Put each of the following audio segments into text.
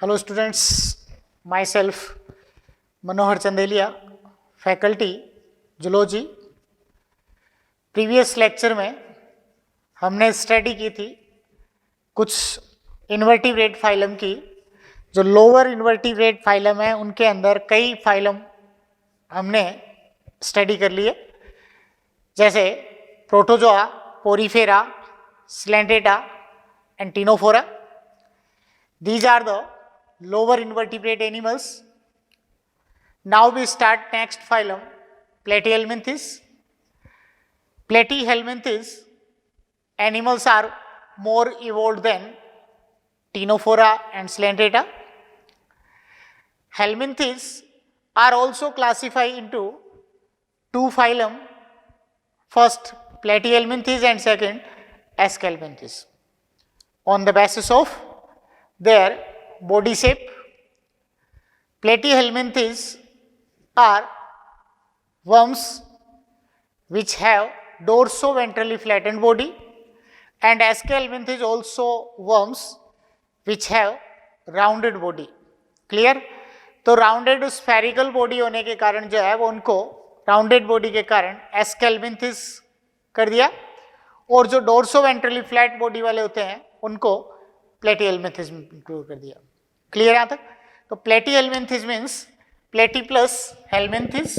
Hello students, myself Manohar Chandelia, faculty Zoology. Previous lecture में हमने study की थी कुछ इन्वर्टिब्रेट फाइलम की. जो लोअर इन्वर्टिब्रेट फाइलम है उनके अंदर कई फाइलम हमने स्टडी कर लिए, जैसे protozoa, porifera, coelenterata and ctenophora. These are the lower invertebrate animals. Now we start next phylum, Platyhelminthes. Platyhelminthes animals are more evolved than Ctenophora and Slentrata. Helminthes are also classified into two phylum, first Platyhelminthes and second Aschelminthes, on the basis of their body shape. Platyhelminthes are worms which have dorso-ventrally flattened body, and Aschelminthes also worms which have rounded body. Clear? तो rounded spherical body होने के कारण जो है वो उनको rounded body के कारण एस्केल्मिंथिस कर दिया, और जो डोर्सो वेंट्रली फ्लैट बॉडी वाले होते हैं उनको प्लेटीहेल्मिंथिस में इंक्लूड कर दिया. क्लियर यहाँ तक? तो platyhelminthes means platy plus helminthes.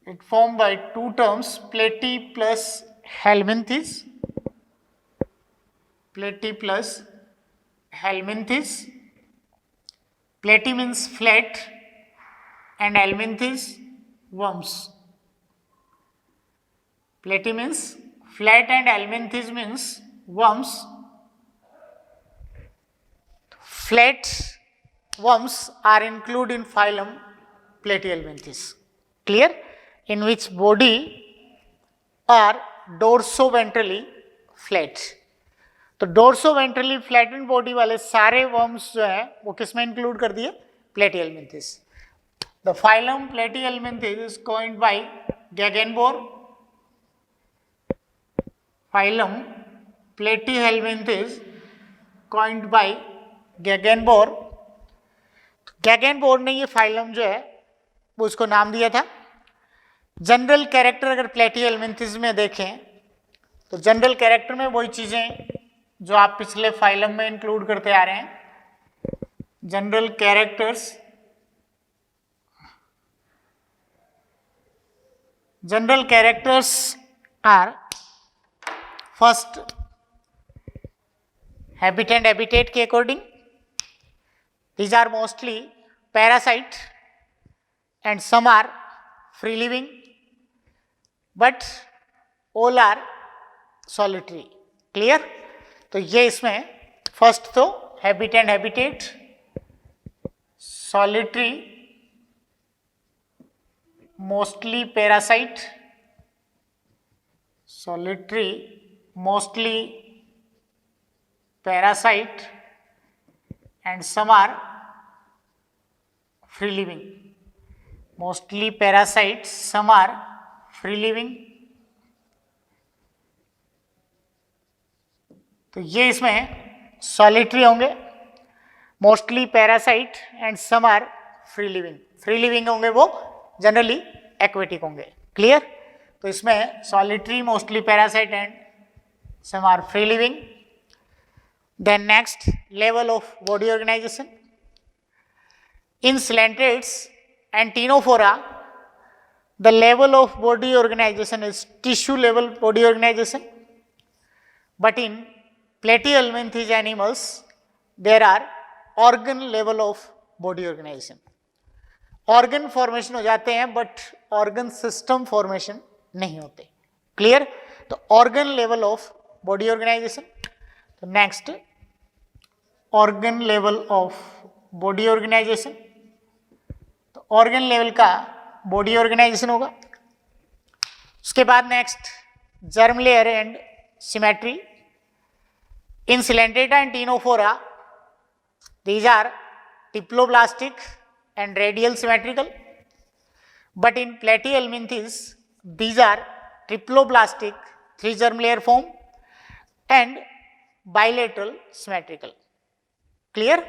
It form by two terms, platy plus helminthes, platy plus helminthes. Platy means flat and helminthes worms. Platy means flat and helminthes means worms. Flat worms are included in phylum Platyhelminthes. Clear? In which body are dorso-ventrally flat. तो dorso-ventrally flattened body वाले सारे worms जो हैं वो किस में include कर दिए? Platyhelminthes. The phylum Platyhelminthes is coined by Gegenbauer. Phylum Platyhelminthes coined by Gegenbauer. Gegenbauer ने ये फाइलम जो है वो उसको नाम दिया था. जनरल कैरेक्टर अगर प्लेटीहेल्मिंथिस में देखें तो जनरल कैरेक्टर में वही चीजें जो आप पिछले फाइलम में इंक्लूड करते आ रहे हैं. General characters, general characters are first habit and habitat के according. These are mostly parasite and some are free living, but all are solitary. Clear? तो ये इसमें फर्स्ट तो habit and habitat, solitary, mostly parasite, solitary, mostly parasite and some are free living. Mostly parasites, some are free living. तो ये इसमें solitary होंगे, mostly parasite and some are free living. Free living होंगे वो generally aquatic होंगे. Clear? तो इसमें solitary, mostly parasite and some are free living. Then next, level of body organization. In Slentrates and Ctenophora, the level of body organization is tissue level body organization. But in Platyhelminthes animals, there are organ level of body organization. Organ formation हो जाते हैं but organ system formation नहीं होते. Clear? तो organ level of body organization. तो next, organ level of body organization. तो organ level का body organisation होगा. उसके बाद next, germ layer and symmetry. In coelenterata and ctenophora, these are diploblastic and radial symmetrical. But in platyhelminthes, these are triploblastic, 3 germ layer form and bilateral symmetrical. Clear?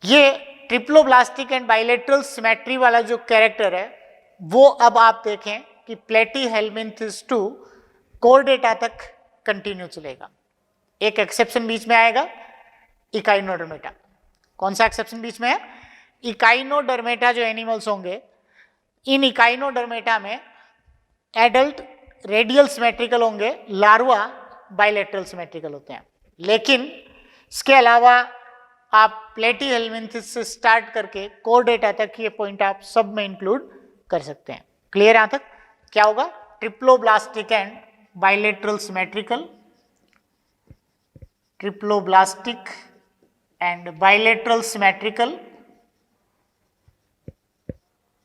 ये triploblastic and bilateral symmetry वाला जो character है वो अब आप देखें कि Platyhelminthes 2 Chordata तक कंटिन्यू चलेगा। एक एक्सेप्शन बीच में आएगा, इकाइनोडर्मेटा। कौन सा एक्सेप्शन बीच में है? इकाइनोडर्मेटा जो एनिमल्स होंगे, इन इकाइनोडर्मेटा में एडल्ट रेडियल सिमेट्रिकल होंगे, लार्वा बाइलेटरल सिमेट्रिकल होते हैं। लेकिन इसके अलावा आप प्लेटीहेल्मिन्थेस से स्टार्ट करके कोर्डेटा तक ये पॉइंट आप सब में इंक्लूड कर सकते हैं। क्लियर? यहां तक क्या होगा? Triploblastic and bilateral symmetrical, triploblastic and bilateral symmetrical,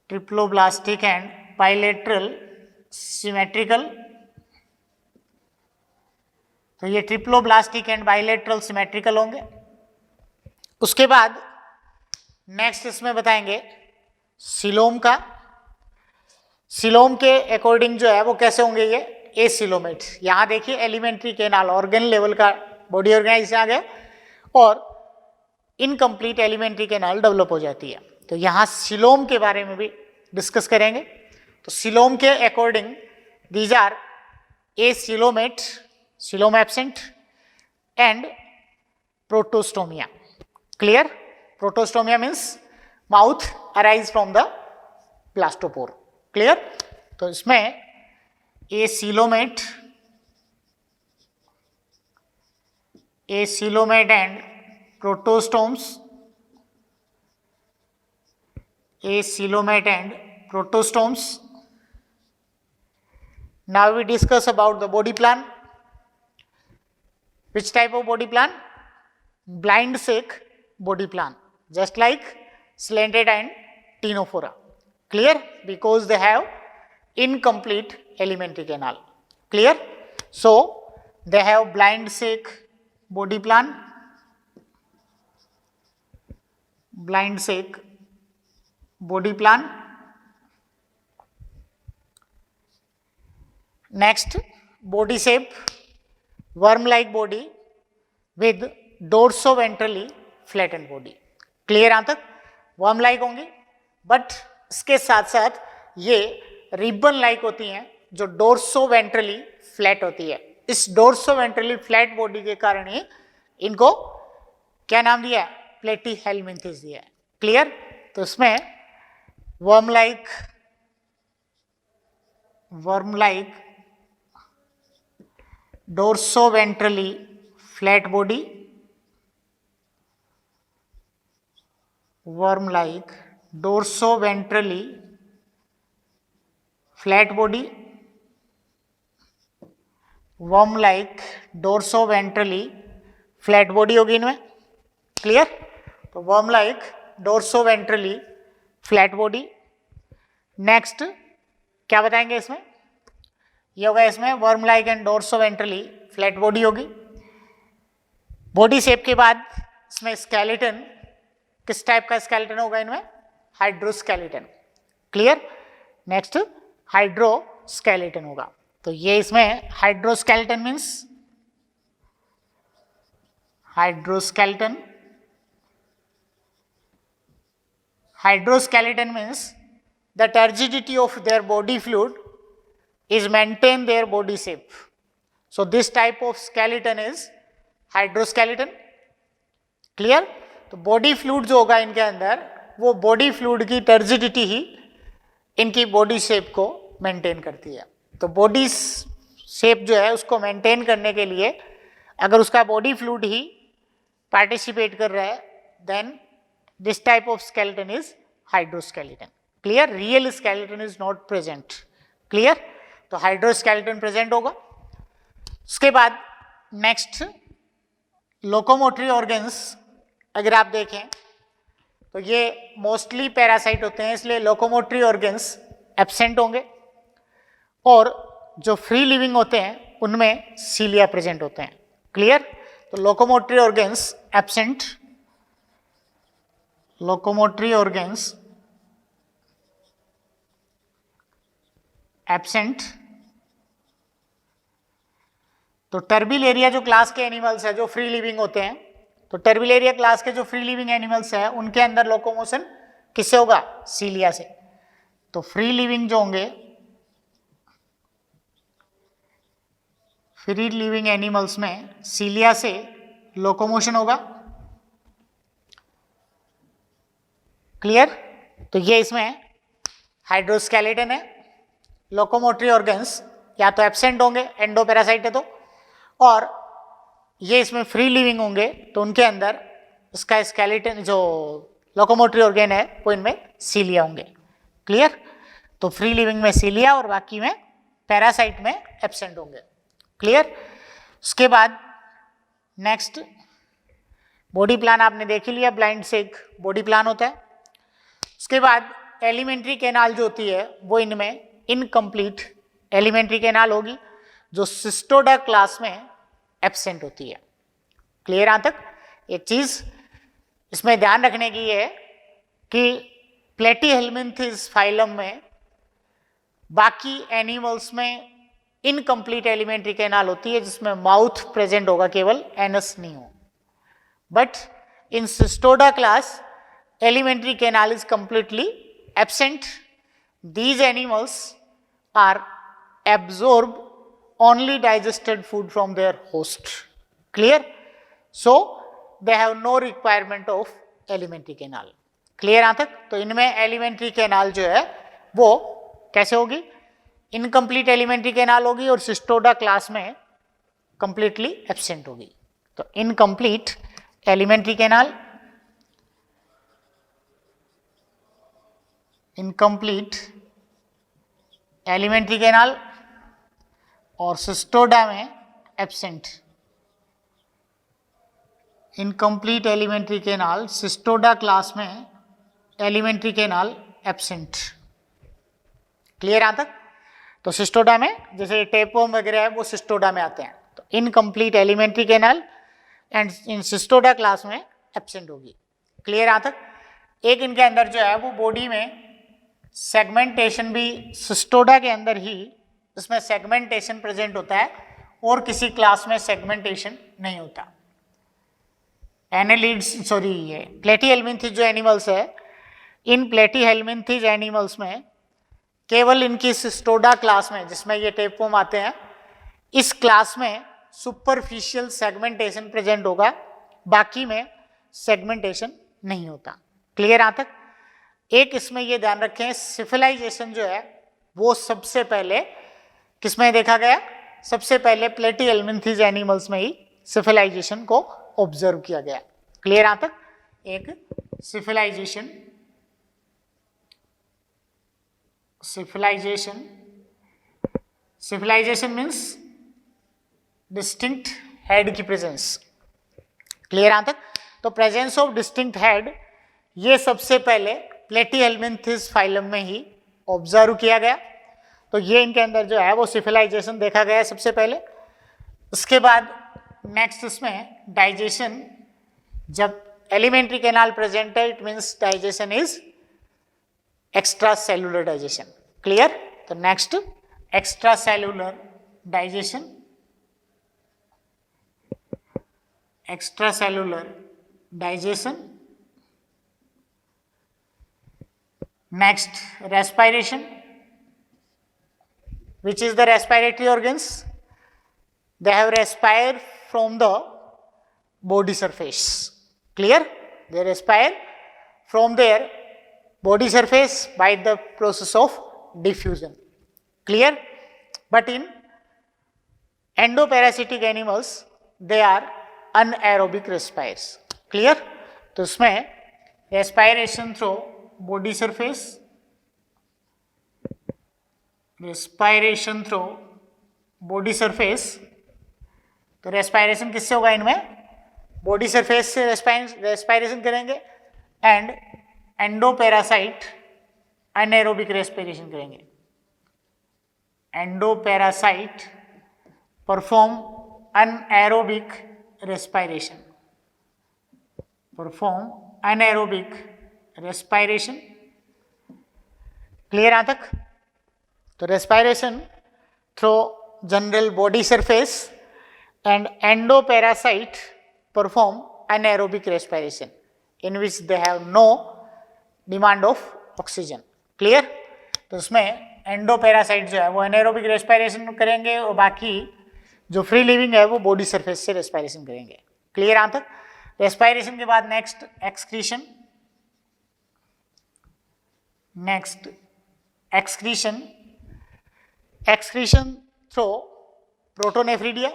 triploblastic and bilateral symmetrical. तो ये ट्रिप्लोब्लास्टिक एंड बाइलेटरल सिमेट्रिकल होंगे। उसके बाद नेक्स्ट इसमें बताएंगे सिलोम का। सिलोम के अकॉर्डिंग जो है वो कैसे होंगे? ये एसिलोमेट। यहां देखिए एलिमेंट्री केनाल ऑर्गन लेवल का बॉडी ऑर्गेनाइजेशन आ गया और इनकम्प्लीट एलिमेंट्री केनाल डेवलप हो जाती है। तो यहां सिलोम के बारे में भी डिस्कस करेंगे। तो सिलोम के according these are acoelomate, coelom absent and protostomia. Clear? Protostomia means mouth arise from the blastopore. Clear? तो इसमें acoelomate, acoelomate and protostomes, acilomet and protostomes. Now we discuss about the body plan. Which type of body plan? Blind sac body plan, just like Coelentera and Ctenophora. Clear? Because they have incomplete alimentary canal. Clear? So they have blind sac body plan, blind sac body plan. Next, body shape, worm-like body with dorsoventrally flattened body. Clear? यहां तक worm like होंगी, but इसके साथ साथ ये ribbon like होती हैं जो डोर्सोवेंट्रली फ्लैट होती है। इस डोर्सोवेंट्रली फ्लैट बॉडी के कारण ही इनको क्या नाम दिया है? प्लेटीहेल्मिन्थेस दिया है। क्लियर? तो इसमें worm like dorsoventrally flat body, worm like dorsoventrally flat body, worm like dorsoventrally flat body होगी इनमें। क्लियर? तो worm like dorsoventrally flat body. Next क्या बताएंगे इसमें? ये होगा इसमें worm like and dorsoventrally flat body होगी। बॉडी शेप के बाद इसमें स्केलेटन, किस टाइप का स्केलेटन होगा इनमें? हाइड्रोस्केलेटन। क्लियर? नेक्स्ट हाइड्रोस्केलेटन होगा। तो ये इसमें hydroskeleton means hydroskeleton, hydroskeleton means the turgidity of their body fluid is maintain their body shape. So this type of skeleton is hydroskeleton. Clear? तो body fluid जो होगा इनके अंदर वो body fluid की turgidity ही इनकी body shape को maintain करती है। तो body shape जो है उसको maintain करने के लिए अगर उसका body fluid ही participate कर रहा है then this type of skeleton is hydroskeleton. Clear? Real skeleton is not present. Clear? तो hydroskeleton present होगा। उसके बाद नेक्स्ट लोकोमोटरी ऑर्गन्स अगर आप देखें तो ये मोस्टली पैरासाइट होते हैं, इसलिए लोकोमोटरी ऑर्गन्स एब्सेंट होंगे और जो फ्री लिविंग होते हैं उनमें सीलिया प्रेजेंट होते हैं। क्लियर? तो locomotory organs absent, locomotory organs absent। तो टर्बिल एरिया जो क्लास के एनिमल्स है जो फ्री लिविंग होते हैं तो टर्बिलेरिया क्लास के जो फ्री लिविंग एनिमल्स हैं उनके अंदर लोकोमोशन किससे होगा? सीलिया से। तो फ्री लिविंग जो होंगे, फ्री लिविंग एनिमल्स में सीलिया से लोकोमोशन होगा। क्लियर? तो ये इसमें हाइड्रोस्केलेटन है। लोकोमोटरी ऑर्गन्स या तो एब्सेंट होंगे, एंडोपैरासाइट है तो, और ये इसमें फ्री लिविंग होंगे तो उनके अंदर इसका स्केलेटन जो लोकोमोटरी ऑर्गन है वो इनमें सीलिया होंगे। क्लियर? तो फ्री लिविंग में सीलिया और बाकी में पैरासाइट में एब्सेंट होंगे। क्लियर? उसके बाद नेक्स्ट बॉडी प्लान आपने देख ही लिया, ब्लाइंड से एक बॉडी प्लान होता है। उसके बाद एलिमेंट्री कैनाल जो होती है वो इनमें इनकम्प्लीट एलिमेंट्री कैनाल होगी जो सिस्टोडा क्लास में एब्सेंट होती है। क्लियर? यहां तक एक चीज इसमें ध्यान रखने की है कि प्लेटीहेल्मिन्थेस फाइलम में बाकी एनिमल्स में इनकम्प्लीट एलिमेंट्री कैनाल होती है जिसमें माउथ प्रेजेंट होगा, केवल एनस नहीं हो। But in Cestoda class elementary canal is completely absent. These animals are absorb only digested food from their host. Clear? So they have no requirement of elementary canal. Clear यहाँ तक? तो इनमें elementary canal जो है वो कैसे होगी? Incomplete elementary canal होगी और सिस्टोडा क्लास में completely absent होगी। तो incomplete elementary canal, incomplete elementary canal और सिस्टोडा में absent. Incomplete alimentary canal, Cestoda class में एलिमेंट्री कैनाल एब्सेंट। क्लियर यहां तक? तो सिस्टोडा में जैसे टेपोम वगैरह है वो सिस्टोडा में आते हैं। तो incomplete alimentary canal and in Cestoda class में एब्सेंट होगी। क्लियर यहां तक? एक इनके अंदर जो है वो बॉडी में सेगमेंटेशन भी सिस्टोडा के अंदर ही इसमें सेगमेंटेशन प्रेजेंट होता है और किसी क्लास में सेगमेंटेशन नहीं होता। एनेलिड्स ये प्लेटीहेल्मिन्थेस जो एनिमल्स है, इन प्लेटीहेल्मिन्थेस एनिमल्स में केवल इनकी सिस्टोडा क्लास में जिसमें ये टेपोम आते हैं, इस क्लास में सुपरफिशियल सेगमेंटेशन प्रेजेंट होगा, बाकी में सेगमेंटेशन नहीं होता। क्लियर यहां तक? एक इसमें ये ध्यान रखें, सिविलाइजेशन जो है वो सबसे पहले किसमें देखा गया? सबसे पहले प्लेटीहेल्मिन्थेस एनिमल्स में ही सिविलाइजेशन को ऑब्जर्व किया गया। क्लियर यहां तक? एक सिविलाइजेशन मीन्स डिस्टिंक्ट हेड की प्रेजेंस। क्लियर यहां तक? तो प्रेजेंस ऑफ डिस्टिंक्ट हेड ये सबसे पहले प्लेटीहेल्मिन्थेस फाइलम में ही ऑब्जर्व किया गया। तो ये इनके अंदर जो है वो सिविलाइजेशन देखा गया सबसे पहले। उसके बाद नेक्स्ट इसमें डाइजेशन, जब एलिमेंट्री कैनाल प्रेजेंट है it means digestion is extra cellular digestion. Clear? तो next extra cellular digestion, extra cellular digestion. Next, respiration. Which is the respiratory organs? They have respire from the body surface. Clear? They respire from their body surface by the process of diffusion. Clear? But in endoparasitic animals, they are anaerobic respires. Clear? तो उसमें respiration through body surface, respiration through body surface। तो respiration किससे होगा? इनमें body surface से respiration करेंगे and endoparasite anaerobic respiration करेंगे। Endoparasite perform anaerobic respiration, perform anaerobic respiration. Clear यहां तक? तो respiration through general body surface and endoparasite perform anaerobic respiration in which they have no demand of oxygen. Clear? तो उसमें endoparasite जो है वो एनाएरोबिक respiration करेंगे और बाकी जो फ्री लिविंग है वो बॉडी सरफेस से रेस्पिरेशन करेंगे. क्लियर यहां तक? रेस्पिरेशन के बाद next excretion. Next excretion through protonephridia,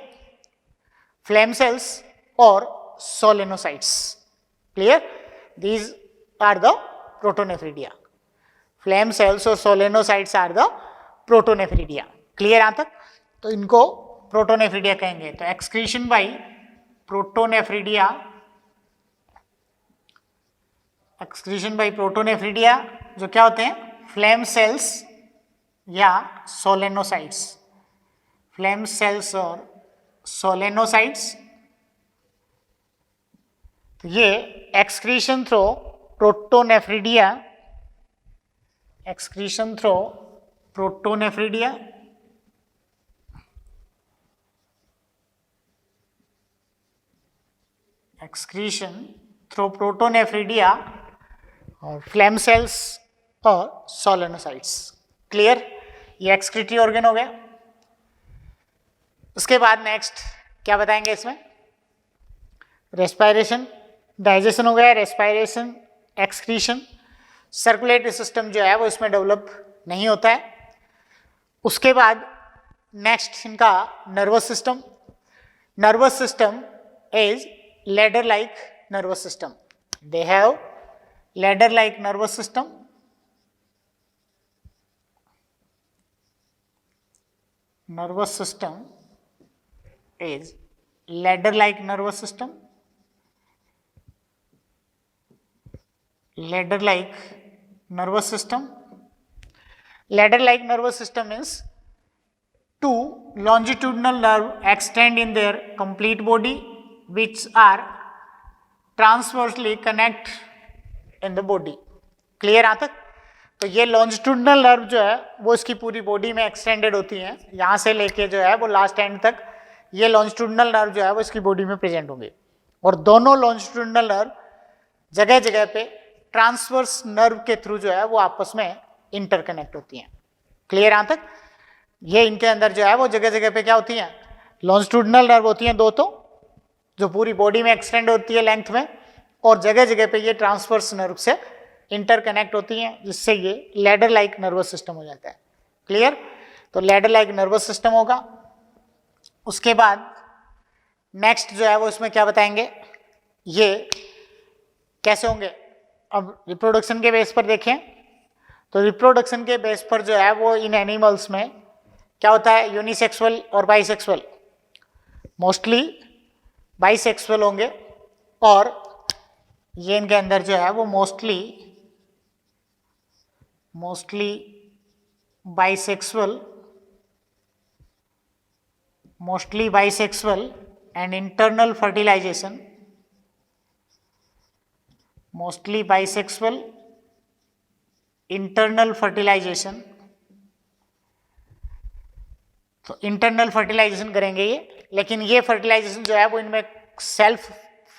flame cells और solenocytes. Clear? These are the protonephridia. Flame cells और solenocytes are the protonephridia. Clear यहां तक? तो इनको प्रोटोनेफ्रिडिया कहेंगे. तो excretion by protonephridia, excretion by protonephridia जो क्या होते हैं? फ्लेम सेल्स या सोलेनोसाइट्स. फ्लेम सेल्स और सोलेनोसाइट्स. तो ये excretion through protonephridia, excretion through protonephridia, excretion through protonephridia और फ्लेम सेल्स और सोलेनोसाइट्स. क्लियर? ये एक्सक्रीटरी ऑर्गन हो गया. उसके बाद नेक्स्ट क्या बताएंगे इसमें? रेस्पिरेशन, डाइजेशन हो गया, रेस्पिरेशन, एक्सक्रीशन. सर्कुलेटरी सिस्टम जो है वो इसमें डेवलप नहीं होता है. उसके बाद नेक्स्ट इनका nervous system. Nervous system is ladder like nervous system. They have ladder like nervous system. Nervous system is ladder like nervous system. Ladder like nervous system. Ladder like nervous system means two longitudinal nerve extend in their complete body which are transversely connect in the body. Clear यहाँ तक? तो ये longitudinal nerve जो है वो इसकी पूरी body में एक्सटेंडेड होती हैं. यहाँ से लेके जो है वो लास्ट एंड तक ये लॉन्जिट्यूडनल नर्व जो है वो इसकी बॉडी में प्रेजेंट होंगे. और दोनों लॉन्जिट्यूडनल नर्व जगह जगह पे ट्रांसवर्स नर्व के थ्रू जो है वो आपस में इंटरकनेक्ट होती हैं. क्लियर यहाँ तक? ये इनके अंदर जो है वो जगह जगह पे क्या होती हैं? लॉन्जिट्यूडनल नर्व होती हैं दो, तो जो पूरी बॉडी में एक्सटेंड होती है लेंथ में, और जगह जगह पे ये ट्रांसवर्स नर्व से इंटरकनेक्ट होती हैं, जिससे ये लैडर लाइक नर्वस सिस्टम हो जाता है. क्लियर? तो लैडर लाइक नर्वस सिस्टम होगा. उसके बाद नेक्स्ट जो है वो इसमें क्या बताएंगे? ये कैसे होंगे? अब रिप्रोडक्शन के बेस पर देखें तो रिप्रोडक्शन के बेस पर जो है वो इन एनिमल्स में क्या होता है? यूनिसेक्सुअल और बाइसेक्सुअल. मोस्टली बाइसेक्सुअल होंगे और ये इनके अंदर जो है वो mostly bisexual and internal fertilization, mostly bisexual, internal fertilization. तो इंटरनल फर्टिलाइजेशन करेंगे ये, लेकिन ये फर्टिलाइजेशन जो है वो इनमें सेल्फ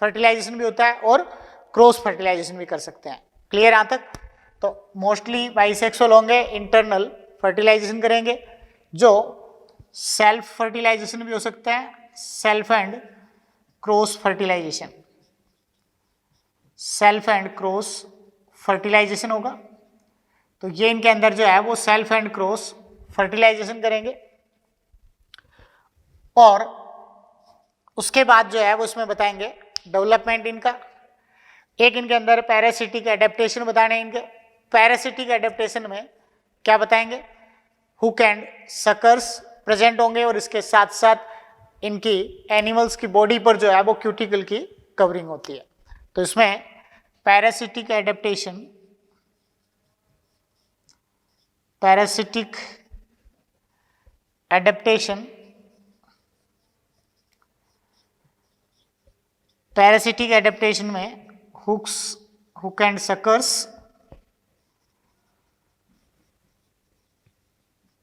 फर्टिलाइजेशन भी होता है और क्रॉस फर्टिलाइजेशन भी कर सकते हैं. क्लियर यहाँ तक? तो मोस्टली बाइसेक्सुअल होंगे, इंटरनल फर्टिलाइजेशन करेंगे, जो सेल्फ फर्टिलाइजेशन भी हो सकता है, self and cross fertilization. Self and cross fertilization होगा. तो ये इनके अंदर जो है वो सेल्फ एंड क्रॉस फर्टिलाइजेशन करेंगे. और उसके बाद जो है वो इसमें बताएंगे डेवलपमेंट इनका. एक इनके अंदर पैरासिटिक एडेप्टेशन बताने इनके. पैरासिटिक एडेप्टेशन में क्या बताएंगे? हुक एंड सकर्स प्रेजेंट होंगे और इसके साथ साथ इनकी एनिमल्स की बॉडी पर जो है वो क्यूटिकल की कवरिंग होती है. तो इसमें parasitic adaptation, parasitic adaptation, parasitic adaptation में hook and suckers,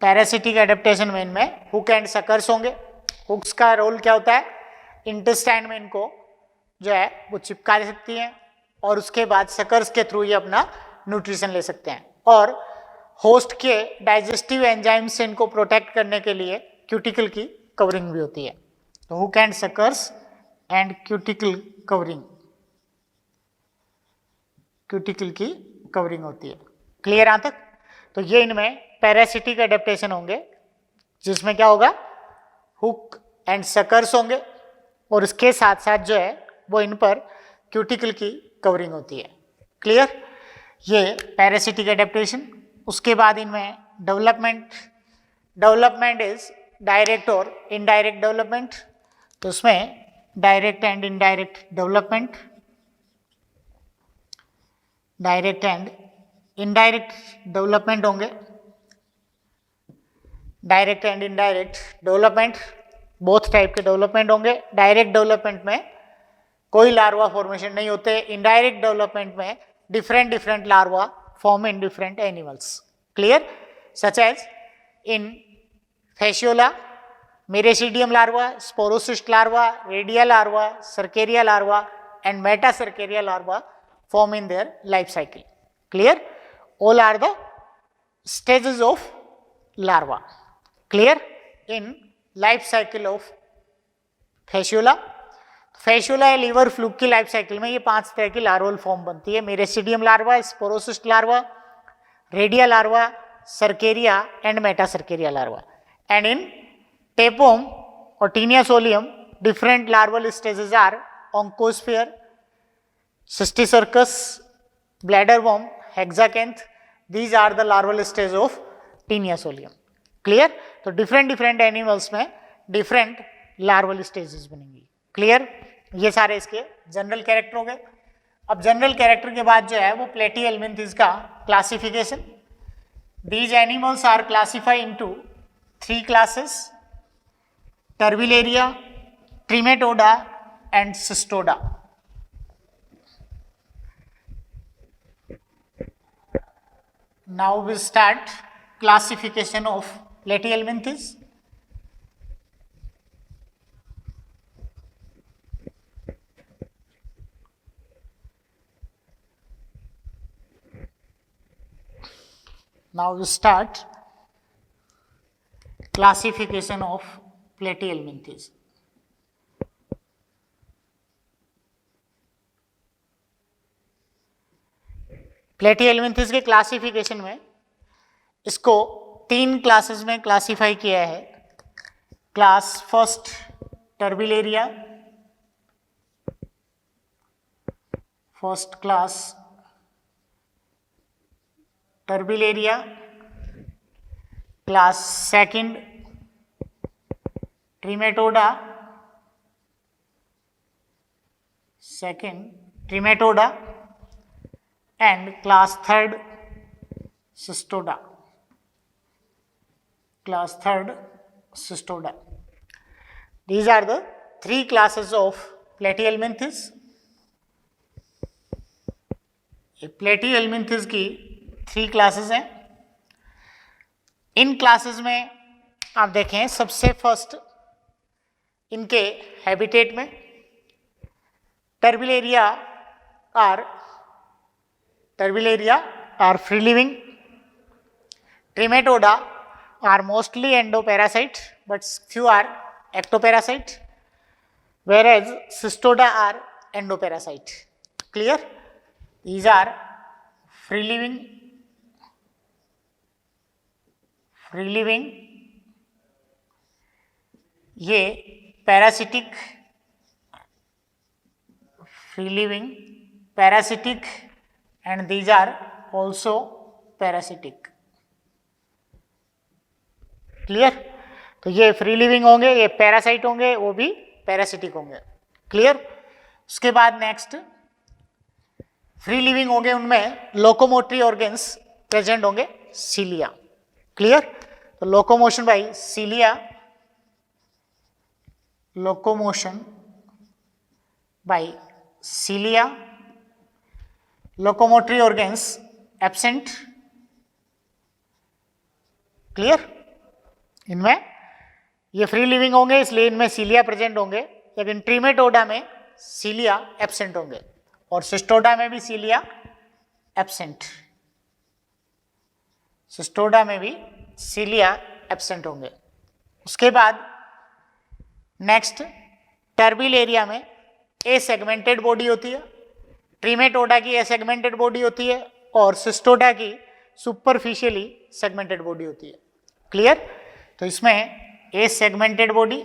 parasitic adaptation में इनमें हुक एंड सकर्स होंगे. हुक्स का रोल क्या होता है? इंटेस्टाइन में इनको जो है वो चिपका सकती हैं और उसके बाद सकर्स के थ्रू ये अपना न्यूट्रिशन ले सकते हैं। और होस्ट के डाइजेस्टिव एंजाइम से इनको प्रोटेक्ट करने के लिए क्यूटिकल की कवरिंग भी होती है। तो hook and suckers and cuticle covering, cuticle की कवरिंग होती है। क्लियर यहां तक? तो ये इनमें पैरासिटिक एडेप्टेशन होंगे जिसमें क्या होगा, हुक एंड सकर्स होंगे और इसके साथ साथ जो है वो इन पर क्यूटिकल की कवरिंग होती है। क्लियर? ये पैरासिटिक एडेप्टेशन। उसके बाद इनमें डेवलपमेंट इज डायरेक्ट और इनडायरेक्ट डेवलपमेंट। तो उसमें direct and indirect development, direct and indirect development होंगे। Direct and indirect development, both type के डेवलपमेंट होंगे। डायरेक्ट डेवलपमेंट में कोई लार्वा फॉर्मेशन नहीं होते। इनडायरेक्ट डेवलपमेंट में different larva form in different animals. Clear? Such as in fasciola, miracidium larva, sporocyst larva, redia larva, cercaria larva and metacercaria larva form in their life cycle. Clear? All are the stages of larva. Clear? In life cycle of fasciola. Fasciola या liver fluke की life cycle में ये 5 तरह की larval form बनती है। Miracidium larva, sporocyst larva, redia larva, cercaria and metacercaria larva. And in tapeworm और taenia solium different larval stages are oncosphere, Cysticercus, bladder worm, hexacanth. These are the larval stage of Taenia solium. Clear? तो different animals में different larval stages बनेंगी। Clear? ये सारे इसके general character हो गए। अब जनरल कैरेक्टर के बाद जो है वो प्लेटीहेल्मिन्थेस का classification. These animals are classified into 3 classes: Turbellaria, Trematoda and Cystoda. Now we start classification of platyhelminthes. Now we start classification of platyhelminthes. Platyhelminthes के क्लासिफिकेशन में इसको 3 क्लासेस में क्लासिफाई किया है। Class first turbellaria, first class turbellaria, class second trematoda, and class third Cystoda. These are the 3 classes of platyhelminthes. ये platyhelminthes की 3 classes हैं। इन classes में आप देखें सबसे फर्स्ट इनके हैबिटेट में Turbellaria are free living. Trematoda are mostly endoparasite, but few are ectoparasite, whereas Cystoda are endoparasite. Clear? These are free living. ये parasitic, free living, parasitic, and these are also parasitic. Clear? तो ये free living होंगे, ये parasite होंगे, वो भी parasitic होंगे। Clear? उसके बाद नेक्स्ट फ्री लिविंग होंगे, उनमें लोकोमोटरी ऑर्गन्स प्रेजेंट होंगे, सीलिया। क्लियर? तो locomotion by cilia, locomotory organs absent. Clear? इनमें ये फ्री लिविंग होंगे इसलिए इनमें सीलिया प्रेजेंट होंगे, लेकिन ट्रीमेटोडा में सीलिया एब्सेंट होंगे और सिस्टोडा में भी सीलिया एब्सेंट, सिस्टोडा में भी सीलिया एब्सेंट होंगे। उसके बाद नेक्स्ट टर्बिल एरिया में ए सेगमेंटेड बॉडी होती है, ट्रीमेटोडा की ए सेगमेंटेड बॉडी होती है और सिस्टोडा की सुपरफिशियली सेगमेंटेड बॉडी होती है। क्लियर? तो इसमें ए सेगमेंटेड बॉडी,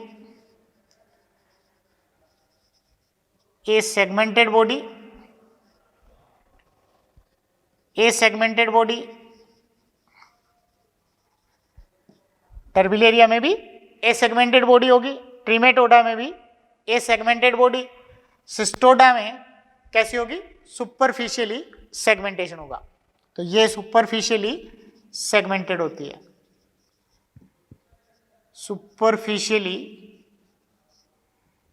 ए सेगमेंटेड बॉडी, ए सेगमेंटेड बॉडी, टर्बिल एरिया में भी ए सेगमेंटेड बॉडी होगी, ट्रीमेटोडा में भी ए सेगमेंटेड बॉडी, सिस्टोडा में कैसी होगी? सुपरफिशियली सेगमेंटेशन होगा। तो ये सुपरफिशियली सेगमेंटेड होती है, सुपरफिशियली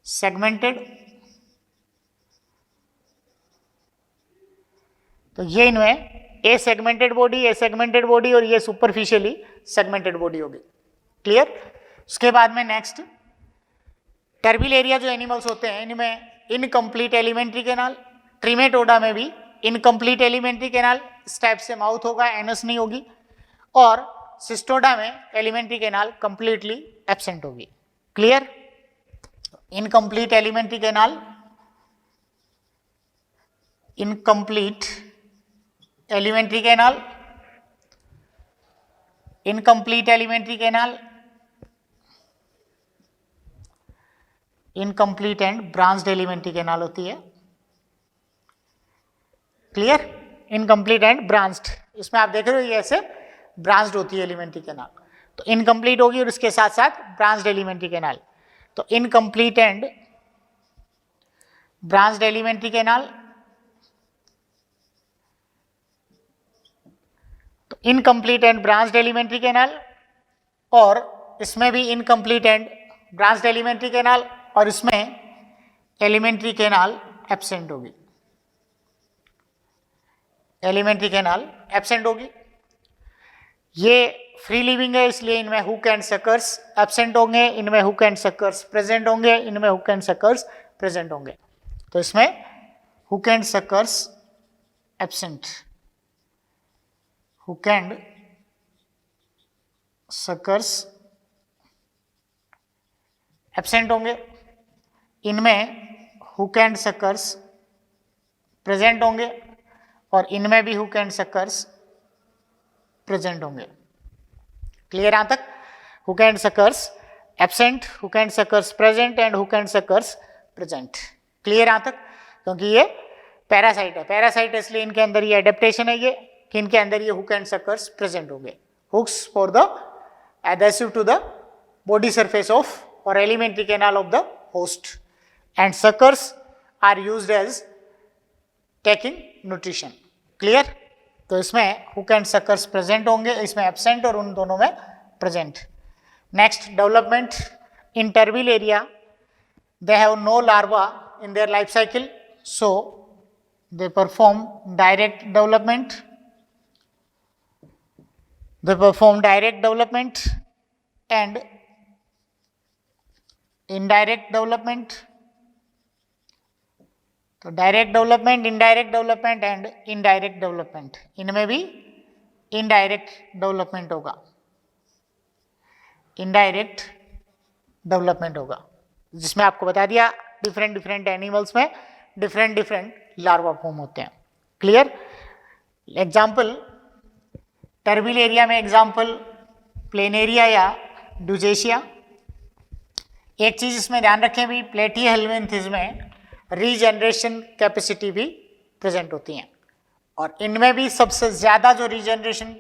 सेगमेंटेड। तो ये इनमें ए सेगमेंटेड बॉडी, ए सेगमेंटेड बॉडी और ये सुपरफिशियली सेगमेंटेड बॉडी होगी। क्लियर? उसके बाद में नेक्स्ट टर्बिल एरिया जो एनिमल्स होते हैं इनमें इनकम्प्लीट एलिमेंट्री कैनाल, ट्रीमेटोडा में भी इनकम्प्लीट एलिमेंट्री कैनाल, स्टेप से माउथ होगा, एनस नहीं होगी, और सिस्टोडा में एलिमेंट्री कैनाल कंप्लीटली एब्सेंट होगी। Clear? Incomplete alimentary canal, incomplete alimentary canal, incomplete alimentary canal, incomplete and branched alimentary canal होती है। क्लियर? इनकम्प्लीट एंड ब्रांच्ड, इसमें आप देख रहे हो ये ऐसे ब्रांच्ड होती है एलिमेंट्री कैनाल, तो इनकम्प्लीट होगी और उसके साथ साथ ब्रांच्ड एलिमेंट्री कैनाल। तो incomplete and branched alimentary canal, तो incomplete and branched alimentary canal, और इसमें भी incomplete and branched alimentary canal और इसमें एलिमेंट्री कैनाल एब्सेंट होगी, एलिमेंट्री कैनाल एब्सेंट होगी। ये फ्री लिविंग है इसलिए इनमें हुक एंड सकर्स एब्सेंट होंगे, इनमें हुक एंड सकर्स प्रेजेंट होंगे, इनमें हुक एंड सकर्स प्रेजेंट होंगे। तो इसमें hook and suckers absent, hook and suckers absent होंगे, इनमें हुक एंड सकर्स प्रेजेंट होंगे और इनमें भी हुक एंड सकर्स प्रेजेंट होंगे। क्लियर? यहां तक? Hook and suckers absent, hook and suckers present and hook and suckers present. Clear यहां तक? क्योंकि ये पैरासाइट है, पैरासाइट इसलिए इनके अंदर ये एडेप्टेशन है ये कि इनके अंदर ये हुक एंड सकर्स प्रेजेंट होंगे। Hooks for the adhesive to the body surface of or elementary canal of the host and suckers are used as taking nutrition. Clear? तो इसमें hook and suckers present होंगे, इसमें absent और उन दोनों में present. Next, development in terbil area, they have no larva in their life cycle, so they perform direct development. They perform direct development and indirect development. तो direct development, indirect development and indirect development, इनमें भी indirect development होगा, indirect development होगा, जिसमें आपको बता दिया different different animals में डिफरेंट डिफरेंट लार्वा फॉर्म होते हैं। क्लियर? एग्जाम्पल टर्बिल एरिया में एग्जाम्पल प्लेनेरिया या ड्यूजेशिया। एक चीज इसमें ध्यान रखें भी, प्लेटिहेल्मिन्थिस में रीजनरेशन कैपेसिटी भी प्रेजेंट होती हैं और इनमें भी सबसे ज़्यादा जो रीजनरेशन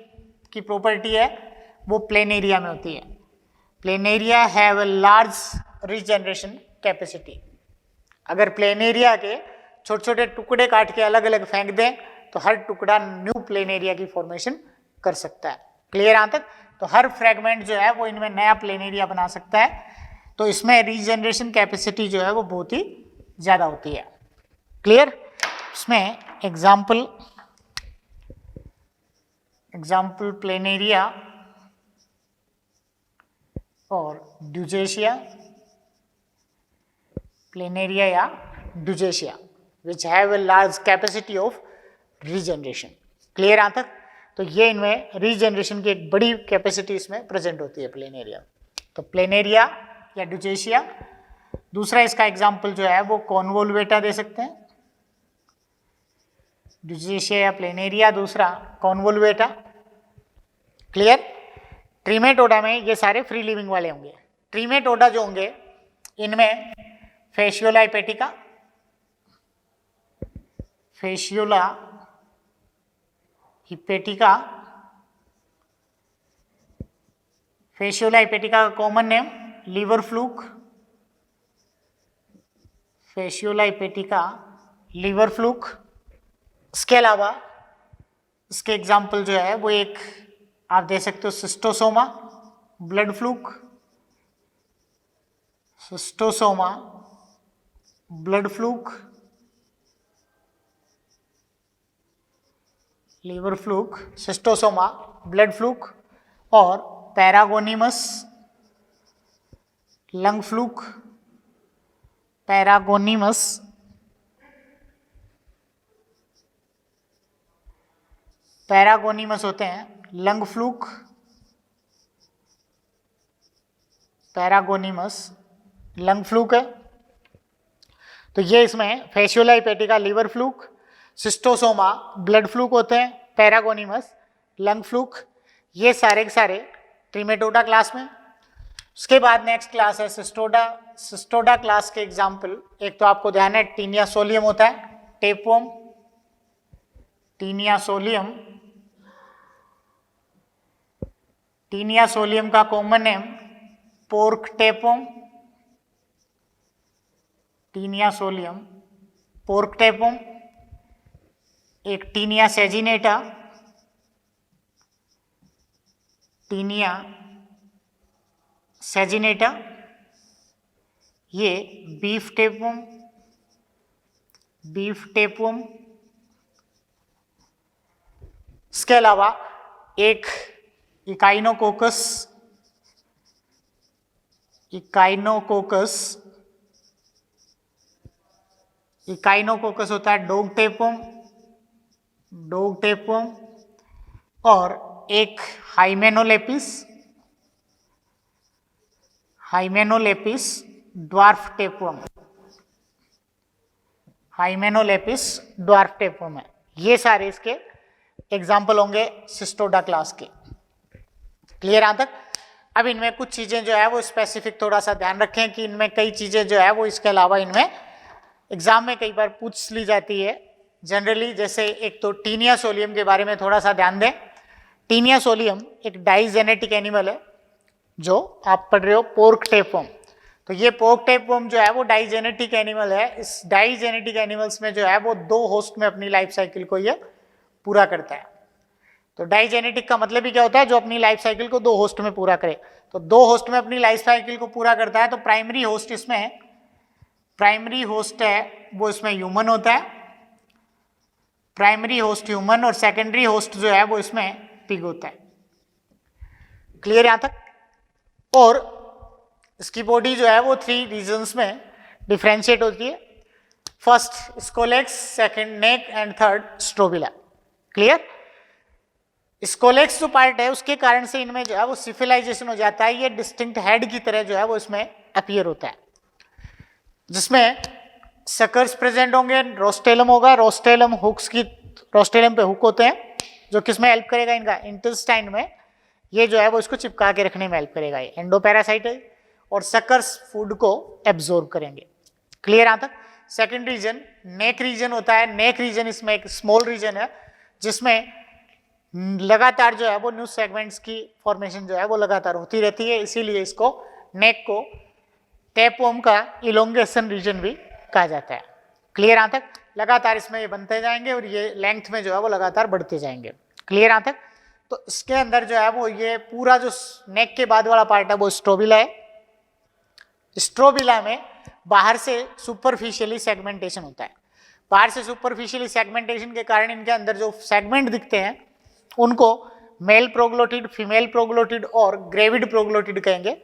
की प्रॉपर्टी है वो प्लेनेरिया में होती है। Planaria have a large regeneration capacity. अगर प्लेनेरिया के छोटे छोटे टुकड़े काट के अलग अलग फेंक दें तो हर टुकड़ा न्यू प्लेनेरिया की फॉर्मेशन कर सकता है। क्लियर यहाँ तक? तो हर फ्रेगमेंट जो है वो इनमें नया प्लेनेरिया बना सकता है। तो इसमें रीजनरेशन कैपेसिटी जो है वो बहुत ही ज़्यादा होती है। क्लियर? इसमें एग्जाम्पल प्लेनेरिया और ड्यूजेशिया, प्लेनेरिया या dugesia which have a large capacity of regeneration. Clear यहाँ तक? तो ये इनमें रीजनरेशन की एक बड़ी कैपेसिटी इसमें प्रेजेंट होती है प्लेनेरिया। तो प्लेनेरिया या ड्यूजेशिया। दूसरा इसका एग्जाम्पल जो है वो कॉन्वोल्वेटा दे सकते हैं, ड्यूजेशिया या प्लेनेरिया, दूसरा कॉन्वोल्वेटा। क्लियर? ट्रीमेटोडा में ये सारे फ्री लिविंग वाले होंगे। ट्रीमेटोडा जो होंगे इनमें fasciola hepatica, fasciola hepatica, fasciola hepatica का common name liver fluke, fasciola hepatica liver fluke. इसके अलावा इसके एग्जाम्पल जो है वो एक आप दे सकते हो Schistosoma blood fluke, Schistosoma blood fluke, liver fluke, Schistosoma blood fluke, और Paragonimus lung fluke, Paragonimus Paragonimus होते हैं lung fluke, Paragonimus lung fluke है। तो ये इसमें Fasciola hepatica liver fluke, Schistosoma blood fluke होते हैं, पैरागोनिमस लंग फ्लूक, ये सारे के सारे ट्रीमेटोडा क्लास में। उसके बाद नेक्स्ट क्लास है सिस्टोडा। सिस्टोडा क्लास के एग्जाम्पल एक तो आपको ध्यान है टीनिया सोलियम होता है, tapeworm, taenia solium, taenia solium का common name pork tapeworm, taenia solium pork tapeworm. एक टीनिया सेजिनेटा, टीनिया सेजिनेटा, ये बीफ टेपवम, बीफ टेपवम। इसके अलावा एक इकाइनोकोकस, इकाइनोकोकस, इकाइनोकोकस होता है डॉग टेपवम, डॉग टेपवम, और एक हाइमेनोलेपिस, हाइमेनोलेपिस ड्वार्फ टेपवम, हाइमेनोलेपिस ड्वार्फ टेपवम है। ये सारे इसके एग्जाम्पल होंगे सिस्टोडा क्लास के। क्लियर यहाँ तक? अब इनमें कुछ चीजें जो है वो स्पेसिफिक थोड़ा सा ध्यान रखें कि इनमें कई चीजें जो है वो इसके अलावा इनमें एग्जाम में कई बार पूछ ली जाती है जनरली। जैसे एक तो टीनिया सोलियम के बारे में थोड़ा सा ध्यान दें। टीनिया सोलियम एक डाइजेनेटिक एनिमल है जो आप पढ़ रहे हो पोर्क टेपवम। तो ये पोर्क टेपवम जो है वो डाइजेनेटिक एनिमल है। इस डाइजेनेटिक एनिमल्स में जो है वो 2 होस्ट में अपनी लाइफ साइकिल को ये पूरा करता है। तो डाइजेनेटिक का मतलब ही क्या होता है? जो अपनी लाइफ साइकिल को 2 होस्ट में पूरा करे। तो 2 होस्ट में अपनी लाइफ साइकिल को पूरा करता है। तो प्राइमरी होस्ट इसमें, प्राइमरी होस्ट है वो इसमें ह्यूमन होता है, प्राइमरी होस्ट ह्यूमन, और सेकेंडरी होस्ट जो है वो इसमें पिग होता है। क्लियर यहाँ तक? और इसकी बॉडी जो है वो 3 रीजन्स में डिफ्रेंशिएट होती है। First scolex, second neck, and third strobila. Clear? Scolex जो पार्ट है उसके कारण से इनमें जो है वो सिफिलाइजेशन हो जाता है। ये डिस्टिंक्ट हेड की तरह जो है वो इसमें अपीयर होता है, जिसमें सकर्स प्रेजेंट होंगे, रोस्टेलम होगा, रोस्टेलम हुक्स की, रोस्टेलम पे हुक होते हैं जो किसमें हेल्प करेगा? इनका इंटेस्टाइन में ये जो है वो इसको चिपका के रखने में हेल्प करेगा। ये एंडोपैरासाइट है, और सकर्स फूड को एब्जॉर्ब करेंगे। क्लियर यहाँ तक? सेकंड रीजन नेक रीजन होता है। नेक रीजन इसमें एक स्मॉल रीजन है जिसमें लगातार जो है वो न्यू सेगमेंट्स की फॉर्मेशन जो है वो लगातार होती रहती है, इसीलिए इसको नेक को टेपवम का इलोंगेशन रीजन भी कहा जाता है। क्लियर यहाँ तक? लगातार इसमें ये बनते जाएंगे और ये लेंथ में जो है वो लगातार बढ़ते जाएंगे। क्लियर यहाँ तक? तो इसके अंदर जो है वो ये पूरा जो नेक के बाद वाला पार्ट है वो स्ट्रोबिला है। स्ट्रोबिला में बाहर से सुपरफिशियली सेगमेंटेशन होता है। बाहर से सुपरफिशियली सेगमेंटेशन के कारण इनके अंदर जो सेगमेंट दिखते हैं उनको मेल प्रोग्लोटिड, फीमेल प्रोग्लोटिड और ग्रेविड प्रोग्लोटिड कहेंगे।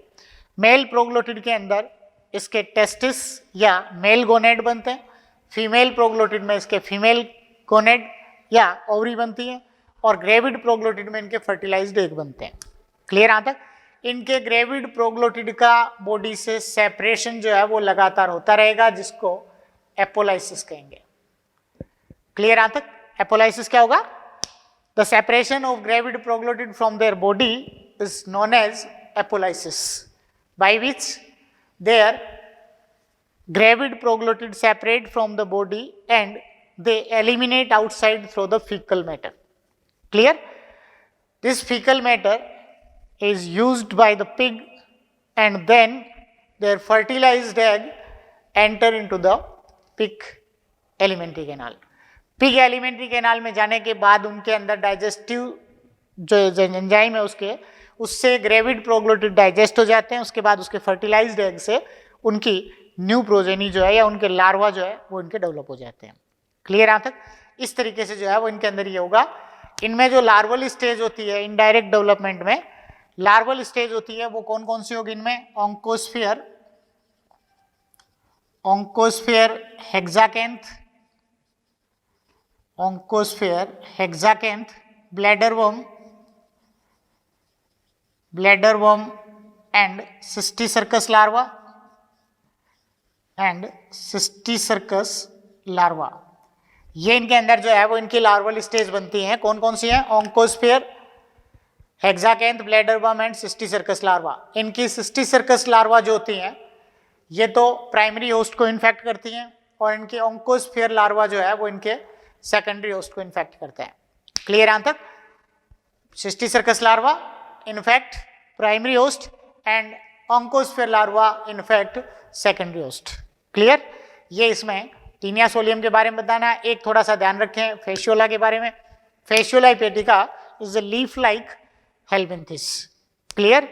मेल प्रोग्लोटिड के अंदर इसके टेस्टिस या मेल गोनेड बनते हैं, फीमेल प्रोग्लोटिड में इसके फीमेल गोनेड या ओवरी बनती है, और ग्रेविड प्रोग्लोटिड में इनके फर्टिलाइज्ड एग बनते हैं। क्लियर यहाँ तक? इनके ग्रेविड प्रोग्लोटिड का बॉडी से सेपरेशन जो है वो लगातार होता रहेगा, जिसको एपोलाइसिस कहेंगे। क्लियर यहाँ तक? एपोलाइसिस क्या होगा? The separation of gravid proglottid from their body is known as apolysis, by which their gravid proglottid separate from the body and they eliminate outside through the fecal matter. Clear? This fecal matter is used by the pig and then their fertilized egg enter into the pig alimentary canal. Pig alimentary canal में जाने के बाद उनके अंदर digestive जो enzyme है उससे gravid proglottid digest हो जाते हैं। उसके बाद उसके फर्टिलाइज्ड एग से उनकी न्यू प्रोजेनी जो है या उनके लार्वा जो है वो इनके डेवलप हो जाते हैं। क्लियर यहाँ तक? इस तरीके से जो है वो इनके अंदर ये होगा। इनमें जो लार्वल स्टेज होती है इनडायरेक्ट डेवलपमेंट में, लार्वल स्टेज होती है वो कौन कौन सी होगी इनमें? ऑन्कोस्फियर, हेक्साकेंथ, ब्लैडर वर्म एंड सिस्टीसर्कस लार्वा, ये इनके अंदर जो है वो इनकी लार्वल स्टेज बनती हैं। कौन कौन सी हैं? ऑन्कोस्फियर, हेक्साकेंथ, ब्लैडर वर्म एंड सिस्टीसर्कस लार्वा। इनकी सिस्टीसर्कस लार्वा जो होती हैं ये तो प्राइमरी होस्ट को इन्फेक्ट करती हैं, और इनके ऑन्कोस्फियर लार्वा जो है वो इनके सेकेंडरी होस्ट को इन्फेक्ट करते हैं। क्लियर यहाँ तक? Cysticercus larva infect primary host and oncosphere larva infect secondary host. Clear? ये इसमें टीनिया सोलियम के बारे में बताना है। एक थोड़ा सा ध्यान रखें फेशियोला के बारे में। Fasciola hepatica is a leaf like helminths. Clear?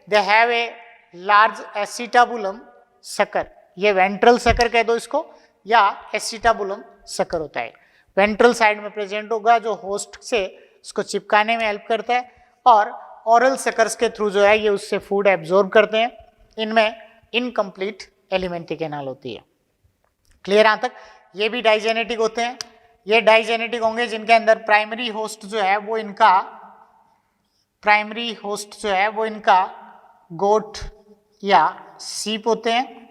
They have a large acetabulum sucker, ये वेंट्रल सकर कह दो इसको, या एसिटाबुलम सकर होता है। वेंट्रल साइड में प्रेजेंट होगा जो होस्ट से इसको चिपकाने में हेल्प करता है, और ऑरल सकर्स के थ्रू जो है ये उससे फूड एब्जॉर्ब करते हैं। इनमें इनकम्प्लीट एलिमेंट्री कैनाल होती है। क्लियर यहाँ तक? ये भी डाइजेनेटिक होते हैं। ये डाइजेनेटिक होंगे जिनके अंदर प्राइमरी होस्ट जो है वो इनका गोट या सीप होते हैं।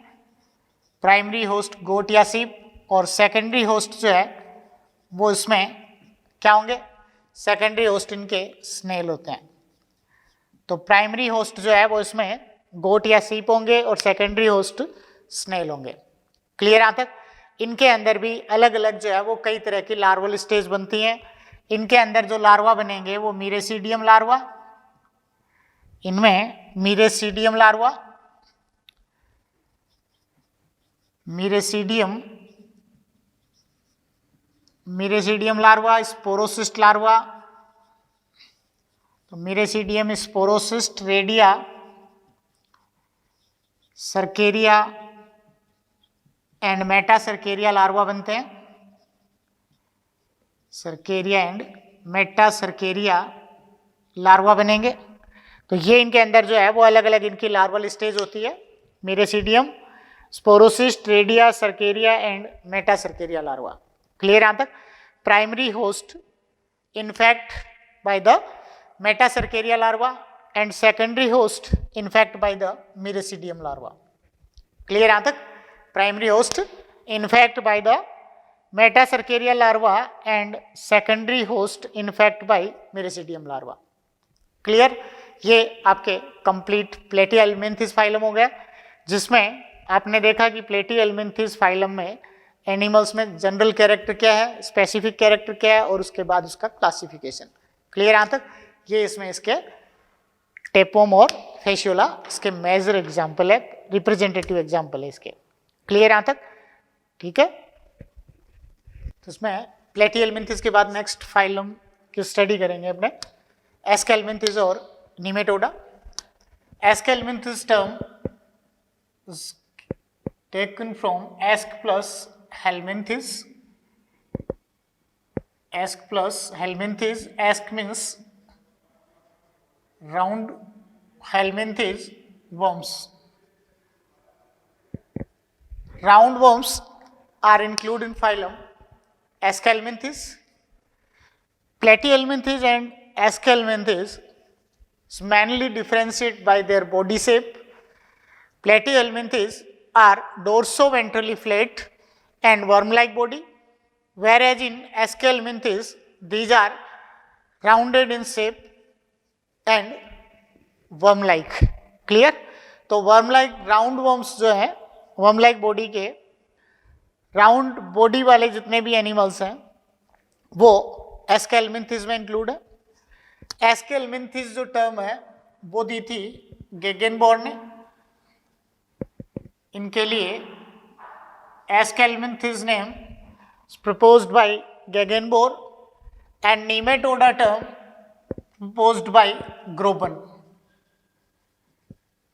प्राइमरी होस्ट गोट या सीप, और सेकेंडरी होस्ट जो है वो इसमें क्या होंगे? सेकेंडरी होस्ट इनके स्नेल होते हैं। तो प्राइमरी होस्ट जो है वो इसमें गोट या सीप होंगे और सेकेंडरी होस्ट स्नेल होंगे। क्लियर यहाँ तक? इनके अंदर भी अलग अलग जो है वो कई तरह की लार्वल स्टेज बनती हैं। इनके अंदर जो लार्वा बनेंगे वो मीरेसीडियम लार्वा, इनमें मीरेसीडियम लार्वा, स्पोरोसिस्ट लार्वा, तो miracidium, sporocyst, redia, cercaria and metacercaria larva बनते हैं। Cercaria and metacercaria larva बनेंगे। तो ये इनके अंदर जो है वो अलग अलग इनकी लार्वल स्टेज होती है। Miracidium, sporocyst, redia, cercaria and metacercaria larva. Clear यहाँ तक? Primary host infect by the metacercaria larva and secondary host infect by the Miracidium larva. Clear यहाँ तक? Primary host infect by the Metacercaria larva and secondary host infect by Miracidium larva. Clear? ये आपके complete Platyhelminthes phylum हो गया, जिसमें आपने देखा कि Platyhelminthes phylum में एनिमल्स में जनरल कैरेक्टर क्या है, स्पेसिफिक कैरेक्टर क्या है, और उसके बाद उसका क्लासिफिकेशन। क्लियर यहाँ तक? ये इसमें इसके टेपोम और फेशियोला इसके मेजर एग्जाम्पल है, रिप्रेजेंटेटिव एग्जाम्पल है इसके। क्लियर यहाँ तक? ठीक है। तो इसमें प्लेटीहेलमिंथिस के बाद नेक्स्ट फाइलम की स्टडी करेंगे अपने एस्केलमिंथिस और nematoda. Aschelminthes term taken from ask plus helminthes. Ask plus helminthes, ask means round, helminthes worms. Round worms are included in phylum Aschelminthes. Platyhelminthes and Aschelminthes is mainly differentiated by their body shape. Platyhelminthes are dorso-ventrally flat and worm-like body, whereas in Aschelminthes these are rounded in shape and worm-like. Clear? तो worm-like round worms जो है, worm-like body के round body वाले जितने भी animals हैं वो एस्केलमिंथिस में इंक्लूड है. एस्केलमिंथिस जो टर्म है वो दी थी गेगेनबोर ने. इनके लिए aschelminthes name proposed by Gegenbaur and nematoda term proposed by Grobben.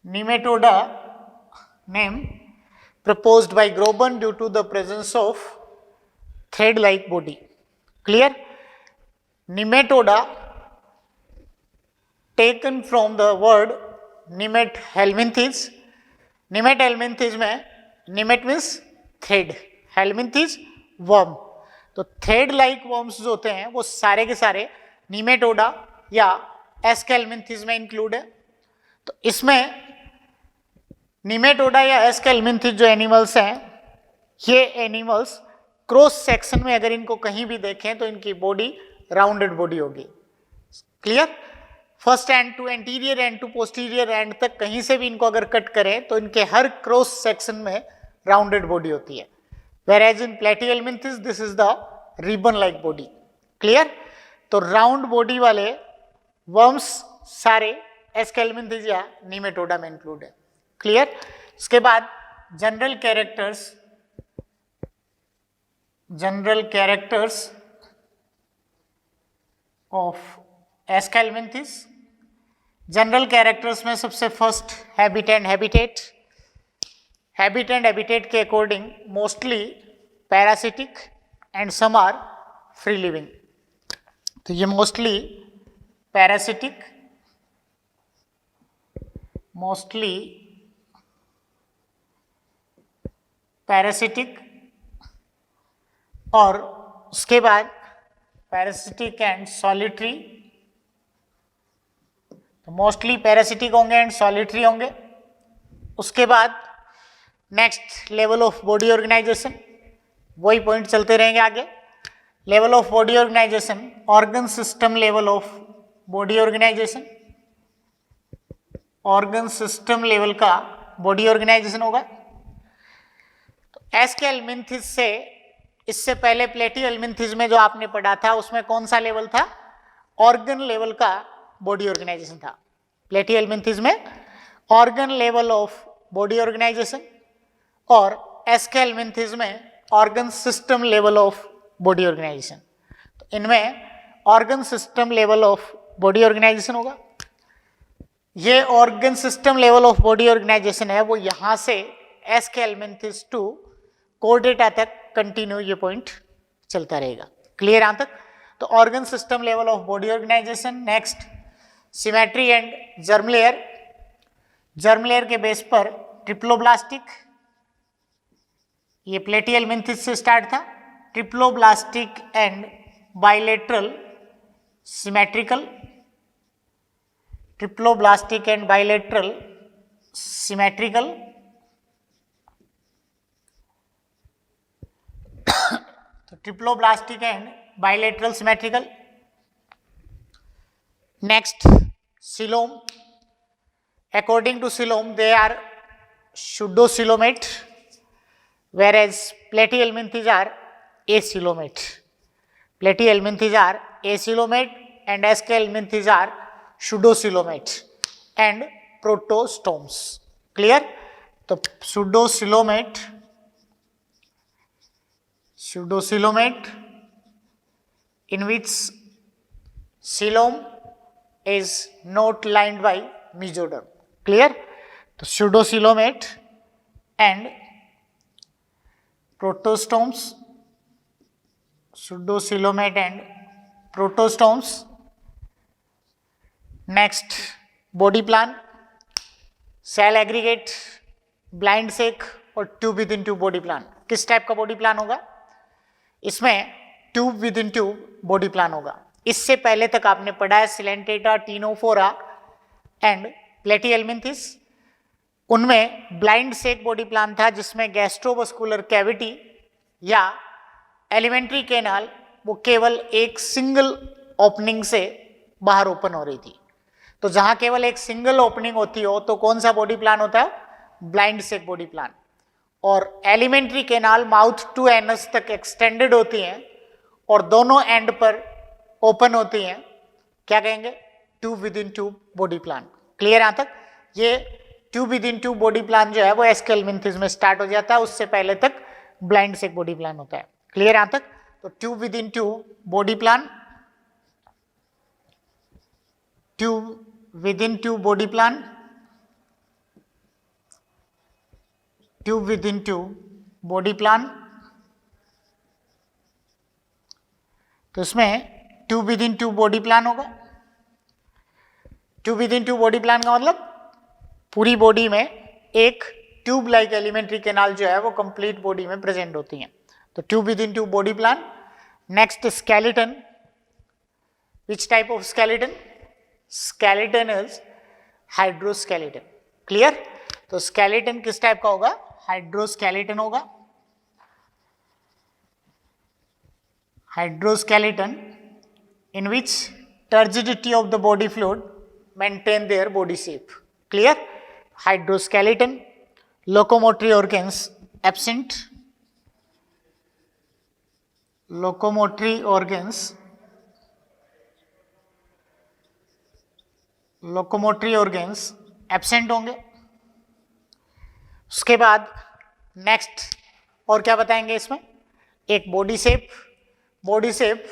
Nematoda name proposed by Groban due to the presence of thread-like body. Clear? Nematoda taken from the word nemat-helminthes. Nemat-helminthes में nemat means thread, helminthes worm. तो thread-like worms जो होते हैं वो सारे के सारे nematoda या aschelminthes में include है. तो इसमें निमेटोडा या एस्केलमिंथिस जो एनिमल्स हैं, ये एनिमल्स क्रॉस सेक्शन में अगर इनको कहीं भी देखें तो इनकी बॉडी राउंडेड बॉडी होगी. Clear? First end to anterior end to posterior end तक कहीं से भी इनको अगर कट करें तो इनके हर क्रॉस सेक्शन में राउंडेड बॉडी होती है. whereas in platyhelminthes this is the ribbon like body. Clear? तो राउंड बॉडी वाले वर्म्स सारे एस्केलमिंथिस या निमेटोडा में इंक्लूड है. क्लियर? इसके बाद general characters of aschelminthes. General characters में सबसे first habit and habitat. Habit and habitat के according mostly parasitic and some are free living. तो ये मोस्टली पैरासिटिक और उसके बाद पैरासिटिक एंड सॉलिटरी. तो मोस्टली पैरासिटिक होंगे एंड सॉलिटरी होंगे. उसके बाद next level of body organization, वही पॉइंट चलते रहेंगे आगे. Level of body organization, organ system level of body organization. Organ system level का बॉडी ऑर्गेनाइजेशन होगा. एस्केलमिंथिस से इससे पहले प्लेटीहेलमिंथिस में जो आपने पढ़ा था उसमें कौन सा लेवल था? ऑर्गन लेवल का बॉडी ऑर्गेनाइजेशन था. प्लेटीहेलमिंथिस में organ level of body organization और एस्केलमिंथिस में organ system level of body organization. तो इनमें organ system level of body organisation होगा. ये organ system level of body organization है वो यहां से एस्केलमिंथिस टू कोर्डेटा तक कंटिन्यू ये पॉइंट चलता रहेगा. क्लियर यहां तक? तो organ system level of body organization. Next symmetry and germ layer. Germ layer के बेस पर ट्रिप्लोब्लास्टिक, ये प्लेटीहेलमिंथिस से स्टार्ट था. Triploblastic and bilateral symmetrical. Triploblastic and bilateral symmetrical. तो triploblastic and bilateral symmetrical. Next coelom. According to Silom, they are pseudocoelomate, whereas platyhelminthes are acoelomate. Platyhelminthes are acoelomate and Aschelminthes are pseudocoelomate and protostomes. Clear? तो pseudocoelomate in which coelom is not lined by mesoderm. Clear? तो pseudocoelomate and protostomes. Pseudocoelomate and protostomes. Next, body plan, cell aggregate, blind sac, और tube within tube body plan. किस type का body plan होगा? इसमें tube within tube body plan होगा। इससे पहले तक आपने पढ़ा है सिलेंटेटा, टीनोफोरा एंड प्लेटिहेल्मिन्थिस। उनमें ब्लाइंड सेक बॉडी प्लान था जिसमें गैस्ट्रोवस्कुलर कैविटी या एलिमेंट्री कैनाल वो केवल एक सिंगल ओपनिंग से बाहर ओपन हो रही थी। तो जहां केवल एक सिंगल ओपनिंग होती हो तो कौन सा बॉडी प्लान होता है? Blind sac body plan. और alimentary canal mouth to anus तक एक्सटेंडेड होती हैं और दोनों एंड पर ओपन होती हैं, क्या कहेंगे? Tube within tube body plan. Clear यहां तक? ये tube within tube body plan जो है वो एस्केल्मिन्थिस में स्टार्ट हो जाता है, उससे पहले तक ब्लाइंड सेक बॉडी प्लान होता है। क्लियर यहां तक? तो tube within tube body plan, tube within tube body plan, tube within tube body plan. तो इसमें tube within tube body plan होगा। Tube within tube body plan का मतलब पूरी body में एक tube like alimentary canal जो है वो कंप्लीट बॉडी में प्रेजेंट होती हैं। तो tube within tube body plan. Next skeleton. Which type of skeleton? Skeleton is hydroskeleton. Clear? तो स्केलेटन किस टाइप का होगा? हाइड्रोस्केलेटन होगा। Hydroskeleton in which turgidity of the body fluid maintain their body shape. Clear? Hydroskeleton. Locomotory organs absent. Locomotory organs absent होंगे। उसके बाद नेक्स्ट और क्या बताएंगे इसमें? एक body shape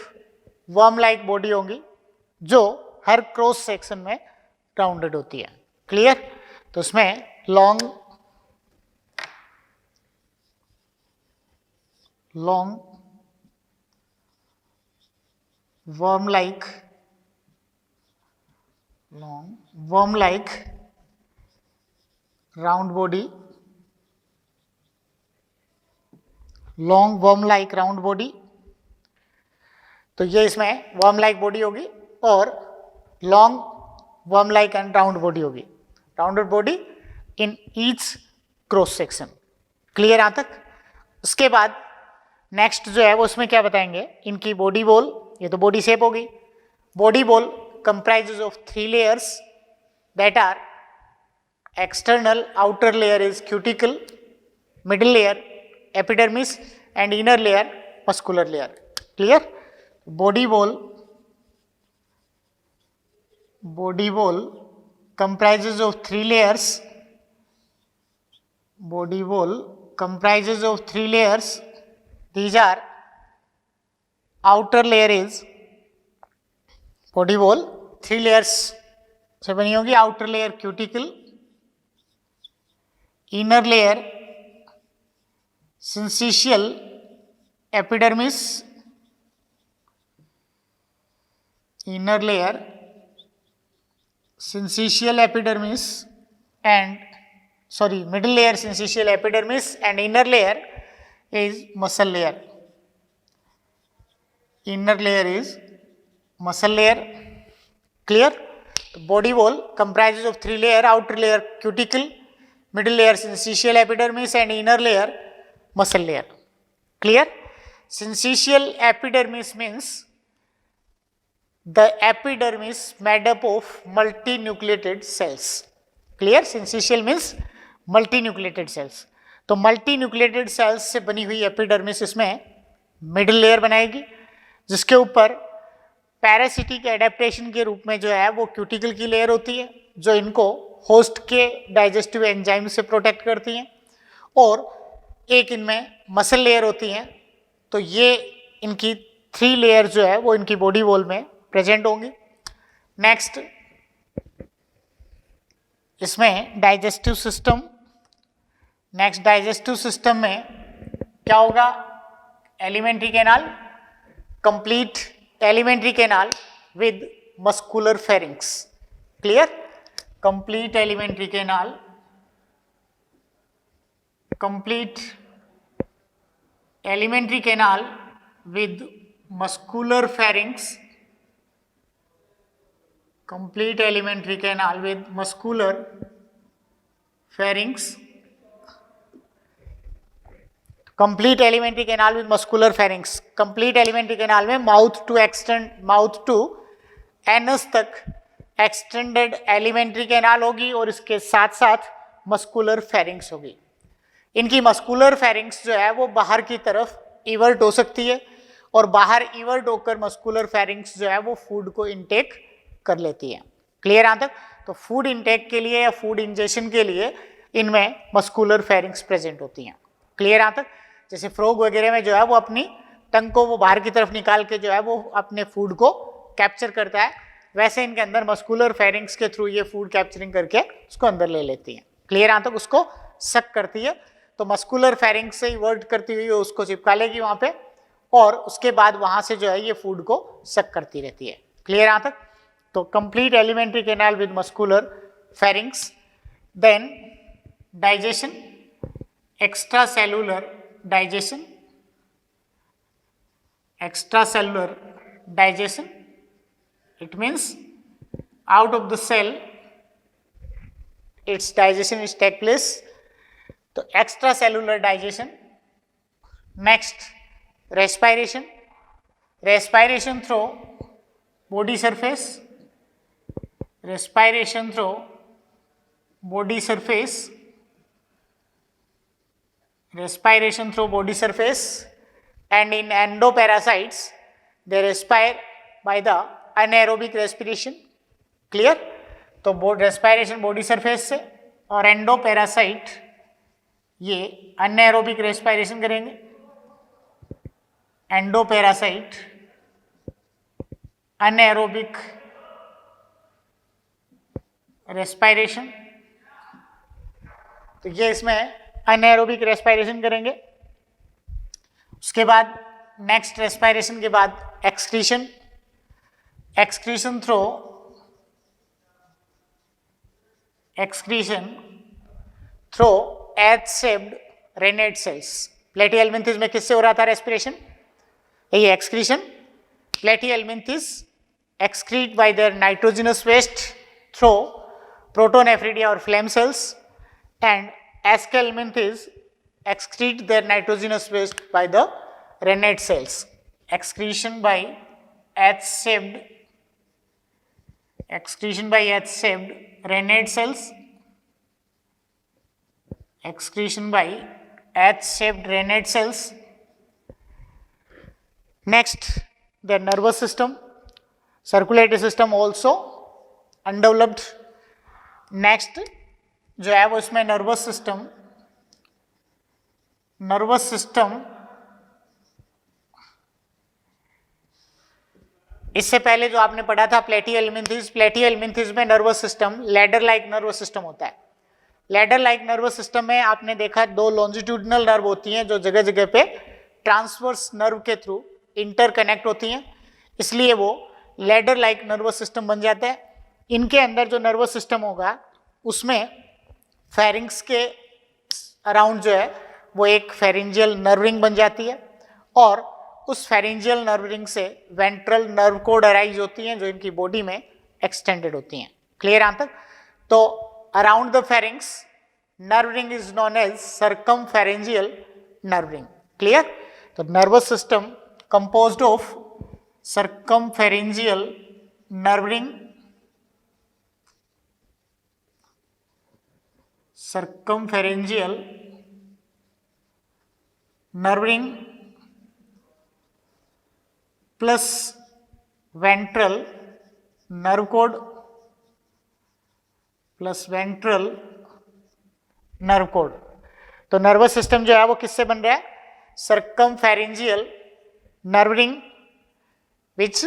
worm like body होगी जो हर क्रॉस सेक्शन में राउंडेड होती है। क्लियर? तो उसमें long worm like round body, long worm like round body. तो ये इसमें वर्म लाइक बॉडी होगी और long worm like and round body होगी। Rounded body in each cross section. Clear यहां तक? उसके बाद नेक्स्ट जो है वो उसमें क्या बताएंगे? इनकी बॉडी बॉल, ये तो बॉडी शेप होगी। Body ball comprises of 3 layers that are external, outer layer is cuticle, middle layer epidermis and inner layer muscular layer. Clear? Body ball comprises of 3 layers. Body ball comprises of 3 layers. These are outer layer is body wall 3 layers से बनी होगी। Outer layer cuticle, inner layer syncytial epidermis, inner layer syncytial epidermis and middle layer syncytial epidermis and inner layer is muscle layer. Inner layer is muscle layer. Clear? The body wall comprises of 3 layer, outer layer cuticle, middle layer syncytial epidermis and inner layer muscle layer. Clear? Syncytial epidermis means the epidermis made up of multinucleated cells. Clear? Syncytial means multinucleated cells. तो multinucleated sales से बनी हुई epidermis इसमें middle layer बनाएगी जिसके ऊपर parasitic adaptation के रूप में जो है वो क्यूटिकल की लेयर होती है जो इनको होस्ट के डाइजेस्टिव एंजाइम से प्रोटेक्ट करती हैं और एक इनमें मसल लेयर होती हैं। तो ये इनकी 3 लेयर जो है वो इनकी बॉडी वॉल में प्रेजेंट होंगी। नेक्स्ट इसमें digestive system. Next digestive system में क्या होगा? Alimentary canal, complete alimentary canal with muscular pharynx. Clear? Complete alimentary canal complete alimentary canal with muscular pharynx, complete alimentary canal with muscular pharynx, complete alimentary canal with muscular pharynx, complete alimentary canal में mouth to anus तक extended alimentary canal होगी और इसके साथ साथ muscular pharynx होगी। इनकी muscular pharynx जो है वो बाहर की तरफ इवर्ट हो सकती है और बाहर इवर्ट होकर मस्कुलर फेरिंग्स जो है वो फूड को इनटेक कर लेती है। क्लियर यहाँ तक? तो फूड इनटेक के लिए या फूड इंजेशन के लिए इनमें मस्कुलर फेरिंग्स प्रेजेंट होती हैं। क्लियर यहाँ तक? जैसे फ्रॉग वगैरह में जो है वो अपनी टंग को वो बाहर की तरफ निकाल के जो है वो अपने फूड को कैप्चर करता है, वैसे इनके अंदर मस्कुलर फेरिंग्स के थ्रू ये फूड कैप्चरिंग करके उसको अंदर ले लेती है। क्लियर यहाँ तक? उसको सक करती है, तो मस्कुलर फेरिंग्स से वर्ड करती हुई उसको चिपका लेगी वहां पे और उसके बाद वहां से जो है ये फूड को सक करती रहती है। क्लियर यहाँ तक? तो complete alimentary canal with muscular pharynx, then digestion, extra cellular digestion, extra cellular digestion, it means out of the cell its digestion is take place, तो extracellular digestion. Next, respiration, respiration through body surface, respiration through body surface, respiration through body surface, and in endoparasites they respire by the anaerobic respiration. Clear? तो respiration body surface से और endoparasite ये anaerobic respiration करेंगे। Endoparasite anaerobic respiration, तो ये इसमें anaerobic respiration करेंगे। उसके बाद नेक्स्ट रेस्पिरेशन के बाद excretion, excretion through H-shaped renate cells. प्लेटिहेल्मिन्थेस में किससे हो रहा था रेस्पिरेशन? ये excretion. प्लेटिहेल्मिन्थेस excrete by their nitrogenous waste through protonephridia or phlegm cells, and Aschelminthes excrete their nitrogenous waste by the renate cells. Excretion by H-shaped renate cells, excretion by H-shaped renate cells. Next, the nervous system, circulatory system also undeveloped. Next जो है वो इसमें nervous system इससे पहले जो आपने पढ़ा था प्लेटिहेल्मिन्थेस में nervous system ladder like nervous system होता है। लैडर लाइक नर्वस सिस्टम में आपने देखा दो लॉन्जिट्यूडनल नर्व होती हैं जो जगह जगह पे ट्रांसवर्स नर्व के थ्रू इंटरकनेक्ट होती हैं, इसलिए वो लैडर लाइक नर्वस सिस्टम बन जाता है। इनके अंदर जो नर्वस सिस्टम होगा उसमें फेरिंग्स के अराउंड जो है वो एक फेरिंजियल नर्व रिंग बन जाती है और उस फेरिंजियल नर्व रिंग से वेंट्रल नर्व कोड अराइज होती हैं जो इनकी बॉडी में एक्सटेंडेड होती हैं। क्लियर यहाँ तक? तो around the pharynx nerve ring is known as circumpharyngeal nerve ring. Clear? तो nervous system composed of circumpharyngeal nerve ring, circumpharyngeal nerve ring plus ventral nerve cord plus ventral nerve cord। तो nervous system जो है वो किससे बन रहा है? circumpharyngeal nerve ring which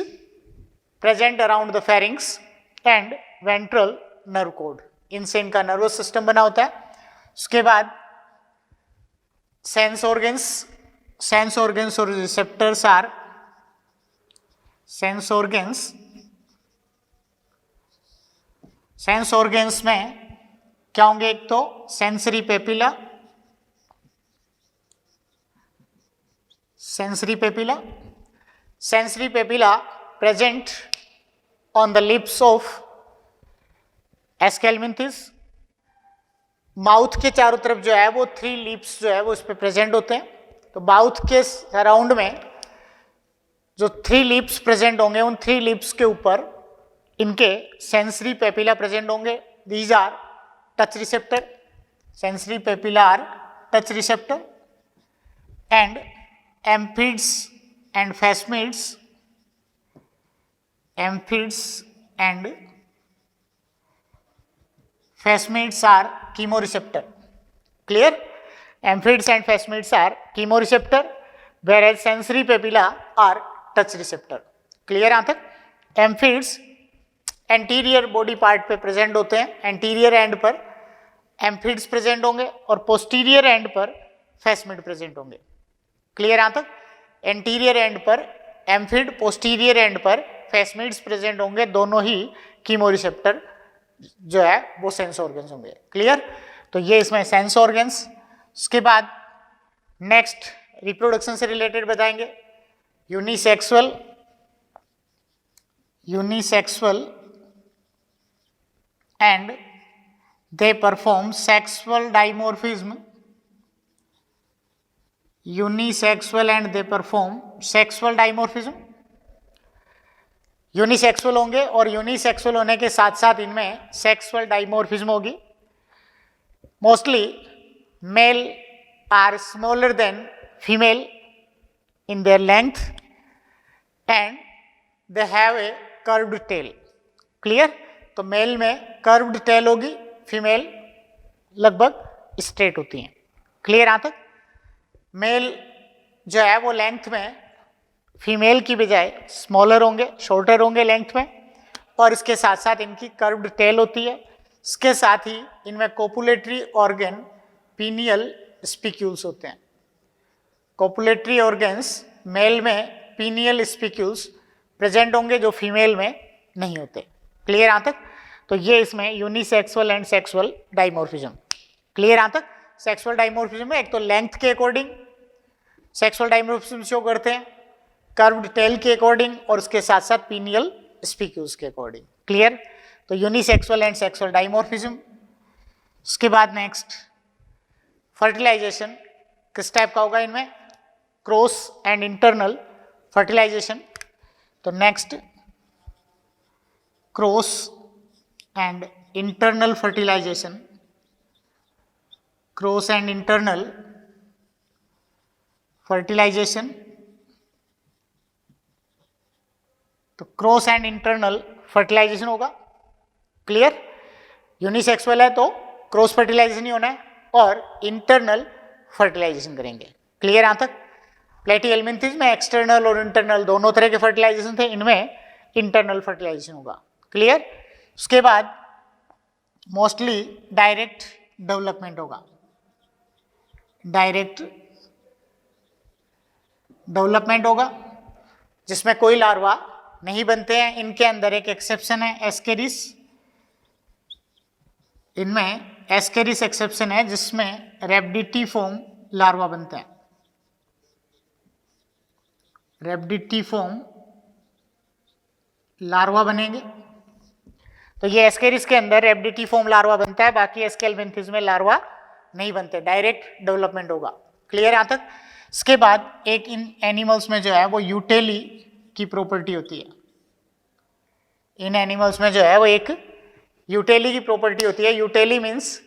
present around the pharynx and ventral nerve cord, इनसे इनका नर्वस सिस्टम बना होता है। उसके बाद सेंस ऑर्गन्स और रिसेप्टर्स आर सेंस ऑर्गन्स में क्या होंगे? एक तो sensory papilla, sensory papilla. Sensory papilla present on the lips of aschelminthes. Mouth के चारों तरफ जो है वो 3 लिप्स जो है वो इस पे प्रेजेंट होते हैं. तो माउथ के सराउंड में जो 3 लिप्स प्रेजेंट होंगे उन 3 लिप्स के ऊपर इनके सेंसरी पेपिला प्रेजेंट होंगे. These are touch receptor. Sensory papilla are touch receptor and amphids and phasmids. Amphids and Phasmids are chemoreceptor. Clear? Amphids and phasmids are chemoreceptor, whereas sensory papilla are touch receptor. Clear यहाँ तक? Amphids anterior body part पे present होते हैं. Anterior end पर amphids present होंगे और posterior end पर phasmid present होंगे. Clear यहाँ तक? Anterior end पर amphid, posterior end पर phasmids present होंगे. दोनों ही chemoreceptor जो है वो सेंस ऑर्गन्स होंगे. क्लियर? तो ये इसमें सेंस ऑर्गन्स. उसके बाद नेक्स्ट रिप्रोडक्शन से रिलेटेड बताएंगे. Unisexual and they perform sexual dimorphism. Unisexual and they perform sexual dimorphism. Unisexual होंगे और यूनिसेक्सुअल होने के साथ साथ इनमें सेक्सुअल डाइमोर्फिज्म होगी. Mostly male are smaller than female in their length and they have a curved tail. Clear? तो male में कर्व्ड टेल होगी, फीमेल लगभग स्ट्रेट होती हैं. क्लियर यहाँ तक? मेल जो है वो लेंथ में फीमेल की बजाय स्मॉलर होंगे, शॉर्टर होंगे लेंथ में, और इसके साथ साथ इनकी कर्व्ड टेल होती है. इसके साथ ही इनमें कोपुलेटरी ऑर्गन पीनियल स्पिक्यूल्स होते हैं. कोपुलेटरी ऑर्गन्स मेल में पीनियल स्पिक्यूल्स प्रेजेंट होंगे जो फीमेल में नहीं होते. क्लियर यहाँ तक? तो ये इसमें unisexual and sexual dimorphism. Clear यहाँ तक? सेक्सुअल डाइमोर्फिज्म में एक तो लेंथ के अकॉर्डिंग सेक्सुअल डाइमोर्फिज्म शो करते हैं, कर्व्ड टेल के अकॉर्डिंग, और उसके साथ साथ पीनियल स्पिक्यूल्स के अकॉर्डिंग. क्लियर? तो यूनिसेक्सुअल एंड सेक्सुअल डाइमोर्फिज्म. उसके बाद नेक्स्ट फर्टिलाइजेशन किस टाइप का होगा इनमें? Cross and internal fertilization. तो next cross and internal fertilization. Cross and internal fertilization. तो क्रॉस एंड इंटरनल फर्टिलाइजेशन होगा. क्लियर? यूनिसेक्सुअल है तो क्रॉस फर्टिलाइजेशन ही होना है और इंटरनल फर्टिलाइजेशन करेंगे. क्लियर यहाँ तक? प्लेटीहेल्मिन्थिस में एक्सटर्नल और इंटरनल दोनों तरह के फर्टिलाइजेशन थे, इनमें इंटरनल फर्टिलाइजेशन होगा. क्लियर? उसके बाद मोस्टली डायरेक्ट डेवलपमेंट होगा. डायरेक्ट डेवलपमेंट होगा जिसमें कोई लार्वा नहीं बनते हैं. इनके अंदर एक एक्सेप्शन है, एस्केरिस. इनमें एस्केरिस एक्सेप्शन है जिसमें रेप्डिटिफॉर्म लार्वा बनते हैं. रेप्डिटिफॉर्म लार्वा बनेंगे. तो ये एस्केरिस के अंदर रेप्डिटिफॉर्म लार्वा बनता है, बाकी एस्केल्मिन्थिस में लार्वा नहीं बनते. डायरेक्ट डेवलपमेंट होगा. क्लियर यहाँ तक? इसके बाद एक इन एनिमल्स में जो है वो यूटेली की प्रॉपर्टी होती है. इन एनिमल्स में जो है वो एक यूटेली की प्रॉपर्टी होती है. Eutely means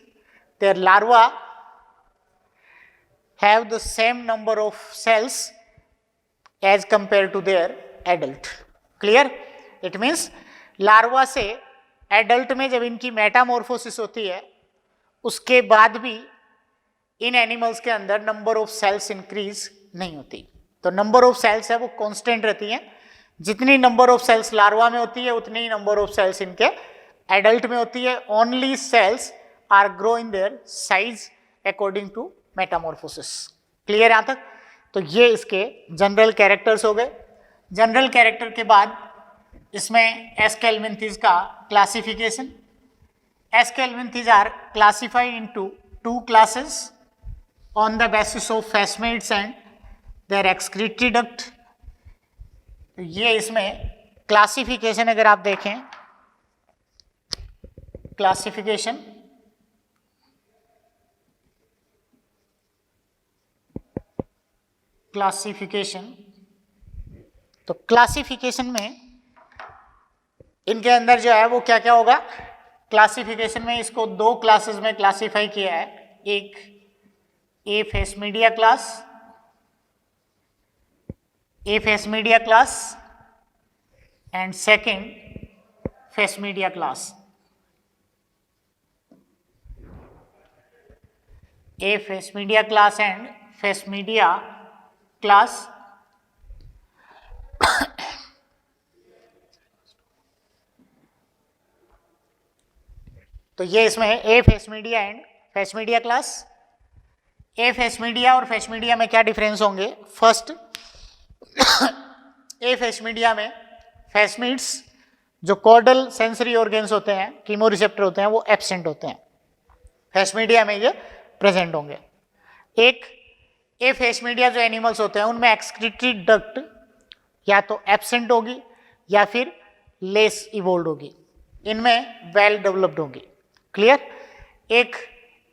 their larva have the same number of cells as compare to their adult. Clear? It means larva से एडल्ट में जब इनकी मेटामॉर्फोसिस होती है उसके बाद भी इन एनिमल्स के अंदर नंबर ऑफ सेल्स इंक्रीज नहीं होती. तो नंबर ऑफ सेल्स है वो कांस्टेंट रहती हैं. जितनी नंबर ऑफ सेल्स लार्वा में होती है उतनी ही नंबर ऑफ सेल्स इनके एडल्ट में होती है. Only cells are grow in their size according to metamorphosis. Clear यहाँ तक? तो ये इसके जनरल कैरेक्टर्स हो गए. जनरल कैरेक्टर के बाद इसमें एस्केल्मिन्थिस का classification. Aschelminthes are classified into 2 classes on the basis of phasmids and they are excretory duct. तो ये इसमें क्लासिफिकेशन अगर आप देखें, क्लासिफिकेशन तो क्लासिफिकेशन में इनके अंदर जो है वो क्या क्या होगा, क्लासिफिकेशन में इसको दो क्लासेस में क्लासिफाई किया है, एक ए face media class, A face media class and second face media class. A face media class and face media class. तो ये इसमें aphasmidia and face media class. Aphasmidia और face media में क्या difference होंगे? First, ए face media में फेसमिड्स जो chordal sensory organs होते हैं, कीमो रिसेप्टर होते हैं, वो एब्सेंट होते हैं। फेस मीडिया में ये प्रेजेंट होंगे। एक ए फेस मीडिया जो एनिमल्स होते हैं उनमें एक्सक्रीटरी डक्ट या तो एब्सेंट होगी या फिर लेस इवोल्व होगी, इनमें वेल डेवलप्ड होगी। क्लियर? एक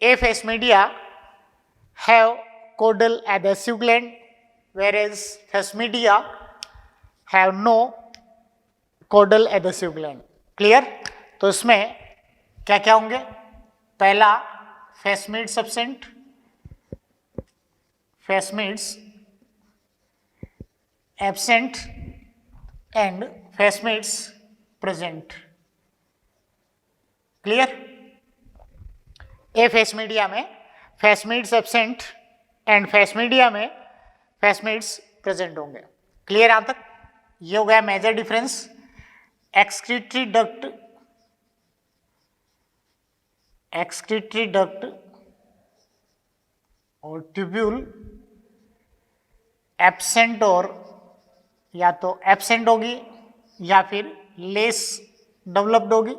ए face media have caudal adhesive gland whereas face media have no caudal adhesive gland। Clear? तो इसमें क्या क्या होंगे? पहला phasmids absent, phasmids absent and phasmids present. Clear? A face media में phasmids absent and face media में phasmids present होंगे। Clear? यहां तक ये हो गया मेजर डिफरेंस। एक्सक्रीटरी डक्ट और ट्यूब्यूल एब्सेंट और या तो एब्सेंट होगी या फिर लेस डेवलप्ड होगी,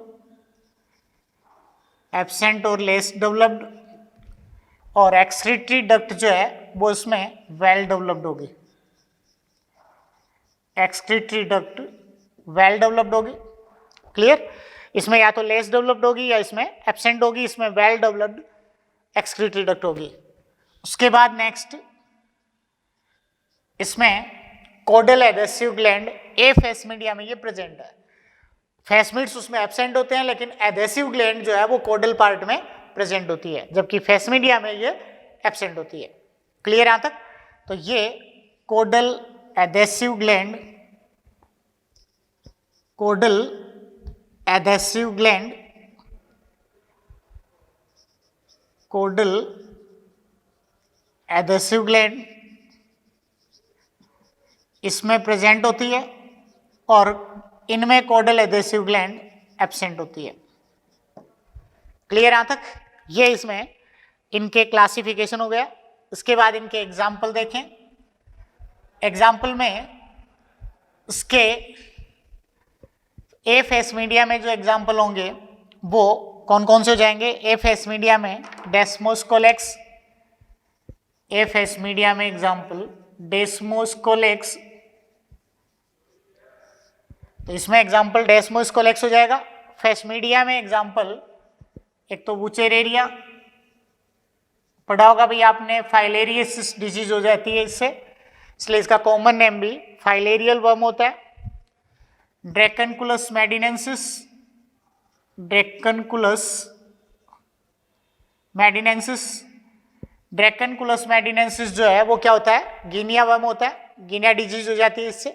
एब्सेंट और लेस डेवलप्ड। और एक्सक्रीटरी डक्ट जो है वो इसमें वेल डेवलप्ड होगी, एक्सक्रीटरी डक्ट वेल डेवलप्ड होगी। क्लियर? इसमें या तो लेस डेवलप्ड होगी या इसमें एब्सेंट होगी, इसमें वेल डेवलप्ड एक्सक्रीटरी डक्ट होगी। उसके बाद नेक्स्ट इसमें कॉडल एडेसिव ग्लैंड ए फेस मीडिया में ये प्रेजेंट है। फेसमिड्स उसमें एब्सेंट होते हैं लेकिन एडेसिव ग्लैंड जो है वो कॉडल पार्ट में प्रेजेंट होती है, जबकि फेस मीडिया में ये एब्सेंट होती है। क्लियर यहां तक? तो ये caudal adhesive gland, caudal adhesive gland, caudal adhesive gland इसमें प्रेजेंट होती है और इनमें कॉडल एडेसिव ग्लैंड एब्सेंट होती है। क्लियर यहां तक? ये इसमें इनके क्लासिफिकेशन हो गया। इसके बाद इनके एग्जाम्पल देखें। एग्जाम्पल में इसके ए फेस मीडिया में जो एग्जाम्पल होंगे वो कौन कौन से हो जाएंगे? ए फेस मीडिया में डेस्मोस्कोलेक्स, ए फेस मीडिया में एग्जाम्पल डेस्मोस्कोलेक्स, तो इसमें एग्जाम्पल डेस्मोस्कोलेक्स हो जाएगा। फेस मीडिया में एग्जाम्पल एक तो वुचेरेरिया, पढ़ा होगा भाई आपने, फाइलेरियसिस डिजीज हो जाती है इससे, इसलिए इसका कॉमन नेम भी फाइलेरियल वर्म होता है। ड्रैकनकुलस मेडिनेंसिस, ड्रैकनकुलस मेडिनेंसिस, ड्रैकनकुलस मेडिनेंसिस जो है वो क्या होता है? गिनिया वर्म होता है, गिनिया डिजीज हो जाती है इससे।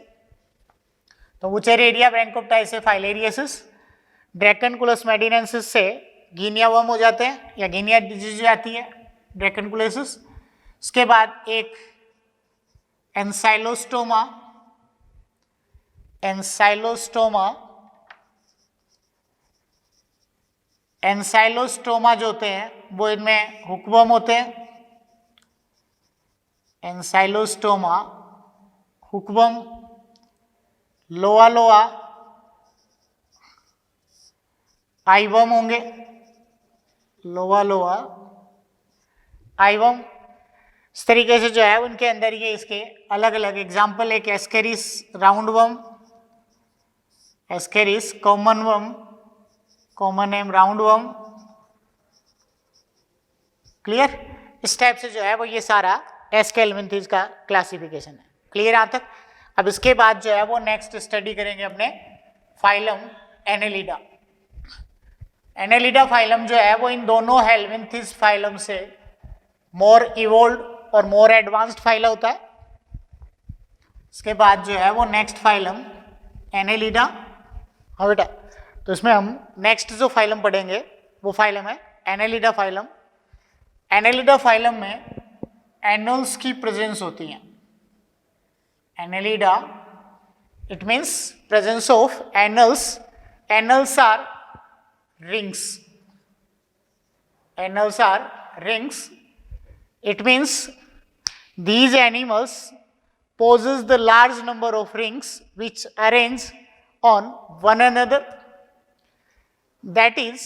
तो वुचेरेरिया, ब्रैंकोप्टाइसिस, फाइलेरियसिस, ड्रैकनकुलस मेडिनेंसिस से गिनिया वर्म हो जाते हैं या गिनिया डिजीज हो जाती है, ड्रैकनकुलेसिस। उसके बाद एक एंसाइलोस्टोमा, एंसाइलोस्टोमा, एंसाइलोस्टोमा जो होते हैं वो इनमें हुकवर्म होते हैं। एंसाइलोस्टोमा, हुकवर्म, लोआ लोआ आईवर्म होंगे, लोआ लोआ आईवर्म। इस तरीके से जो है उनके अंदर ये इसके अलग अलग एग्जाम्पल, एक Ascaris round worm, Ascaris common worm, common um round worm, clear. इस टाइप से जो है वो ये सारा एस्केलमिंथिस का क्लासिफिकेशन है, क्लियर यहाँ तक। अब इसके बाद जो है वो नेक्स्ट स्टडी करेंगे अपने फाइलम एनेलिडा। एनेलिडा फाइलम जो है वो इन दोनों हेलमिंथिस फाइलम से मोर इवोल्व और मोर एडवांस्ड फाइला होता है। इसके बाद जो है वो नेक्स्ट फाइलम एनेलिडा। हाँ बेटा, तो इसमें हम नेक्स्ट जो फाइलम पढ़ेंगे वो फाइलम है एनेलिडा फाइलम। एनेलिडा फाइलम में एनल्स की प्रेजेंस होती है। Annelida, it means presence of annuli. Annuli are rings, annuli are rings. It means these animals possess the large number of rings which arrange on one another, that is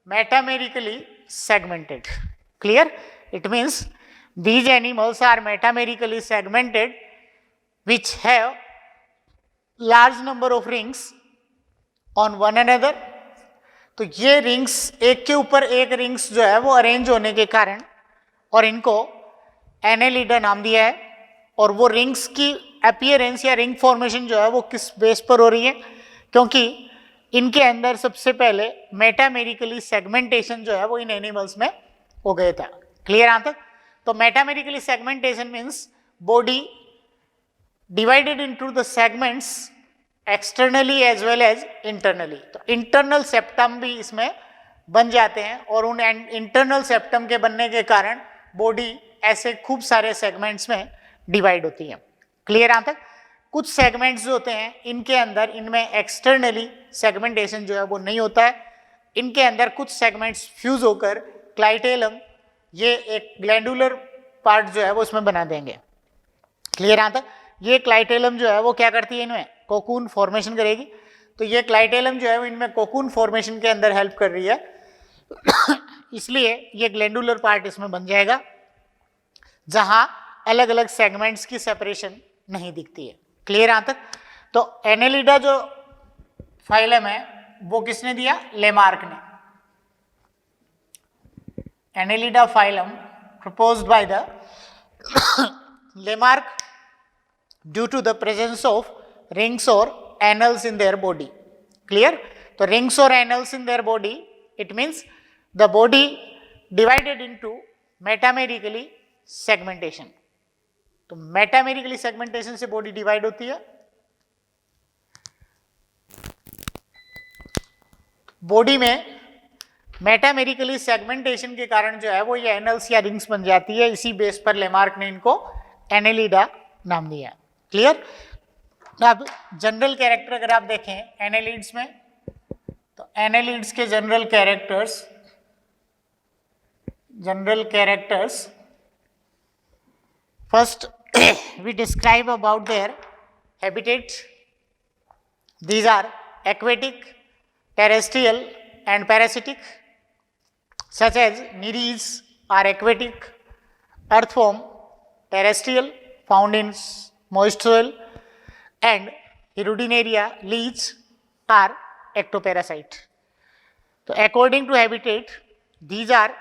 metamerically segmented. Clear? It means these animals are metamerically segmented which have large number of rings on one another. तो ये rings एक के ऊपर एक rings जो है वो arrange होने के कारण और इनको एनेलिडा नाम दिया है। और वो रिंग्स की अपीयरेंस या रिंग फॉर्मेशन जो है वो किस बेस पर हो रही है, क्योंकि इनके अंदर सबसे पहले मेटामेरिकली सेगमेंटेशन जो है वो इन एनिमल्स में हो गया था। क्लियर यहाँ तक? तो metamerically segmentation means body divided into the segments externally as well as internally. तो इंटरनल सेप्टम भी इसमें बन जाते हैं और उन इंटरनल सेप्टम के बनने के कारण बॉडी ऐसे खूब सारे सेगमेंट्स में डिवाइड होती है। क्लियर यहाँ तक? कुछ सेगमेंट्स जो होते हैं इनके अंदर इनमें एक्सटर्नली सेगमेंटेशन जो है वो नहीं होता है। इनके अंदर कुछ सेगमेंट्स फ्यूज होकर क्लाइटेलम, ये एक ग्लैंडुलर पार्ट जो है वो इसमें बना देंगे। क्लियर यहाँ तक? ये क्लाइटेलम जो है वो क्या करती है, इनमें कोकून फॉर्मेशन करेगी। तो ये क्लाइटेलम जो है वो इनमें कोकून फॉर्मेशन के अंदर हेल्प कर रही है इसलिए ये ग्लैंडुलर पार्ट इसमें बन जाएगा जहां अलग अलग सेगमेंट्स की सेपरेशन नहीं दिखती है। क्लियर यहाँ तक? तो एनेलिडा जो फाइलम है वो किसने दिया? लेमार्क ने। Annelida phylum proposed by the Lamarck due to the presence of rings or annals in their body. Clear? तो rings or annals in their body, it means the body divided into metamerically segmentation. तो metamerically segmentation से body divide होती है। Body में metamerically segmentation के कारण जो है वो ये एनल्स या रिंग्स बन जाती है। इसी बेस पर लेमार्क ने इनको एनेलिडा नाम दिया। क्लियर? अब जनरल कैरेक्टर अगर आप देखें एनेलिड्स में, तो एनेलिड्स के general characters first we describe about their habitat. These are aquatic, terrestrial and parasitic, such as nereis are aquatic, earthworm terrestrial found in moist soil, and hirudinaria leech are ectoparasite. So according to habitat, these are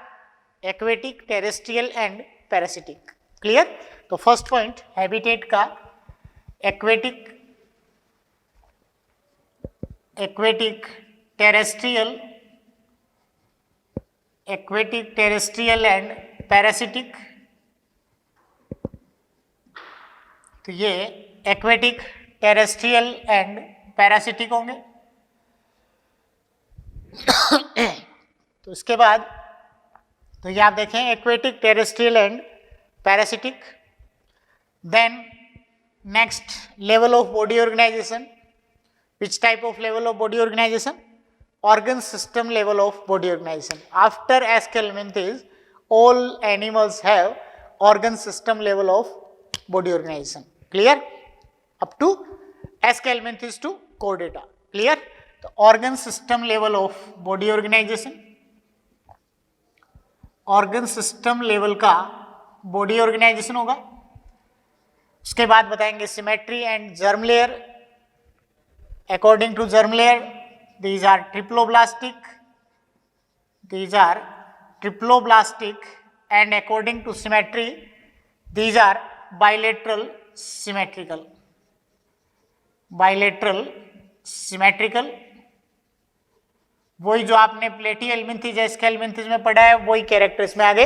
aquatic, terrestrial and parasitic. Clear? तो first point habitat का aquatic, terrestrial and parasitic। तो ये aquatic, terrestrial and parasitic होंगे। तो इसके बाद तो ये आप देखें aquatic, terrestrial and parasitic. Then next level of body organisation. Which type of level of body organization? Organ system level of body organization. After Aschelminthes, all animals have organ system level of body organization. Clear? Up to Aschelminthes to Chordata. Clear? The organ system level of body organization. Organ system level का body organisation होगा। उसके बाद बताएंगे symmetry and germ layer. According to germ layer these are triploblastic, and according to symmetry these are bilateral symmetrical. वही जो आपने प्लेटी हेलमिंथेस या स्केलमिंथेस में पढ़ा है वही कैरेक्टर इसमें आगे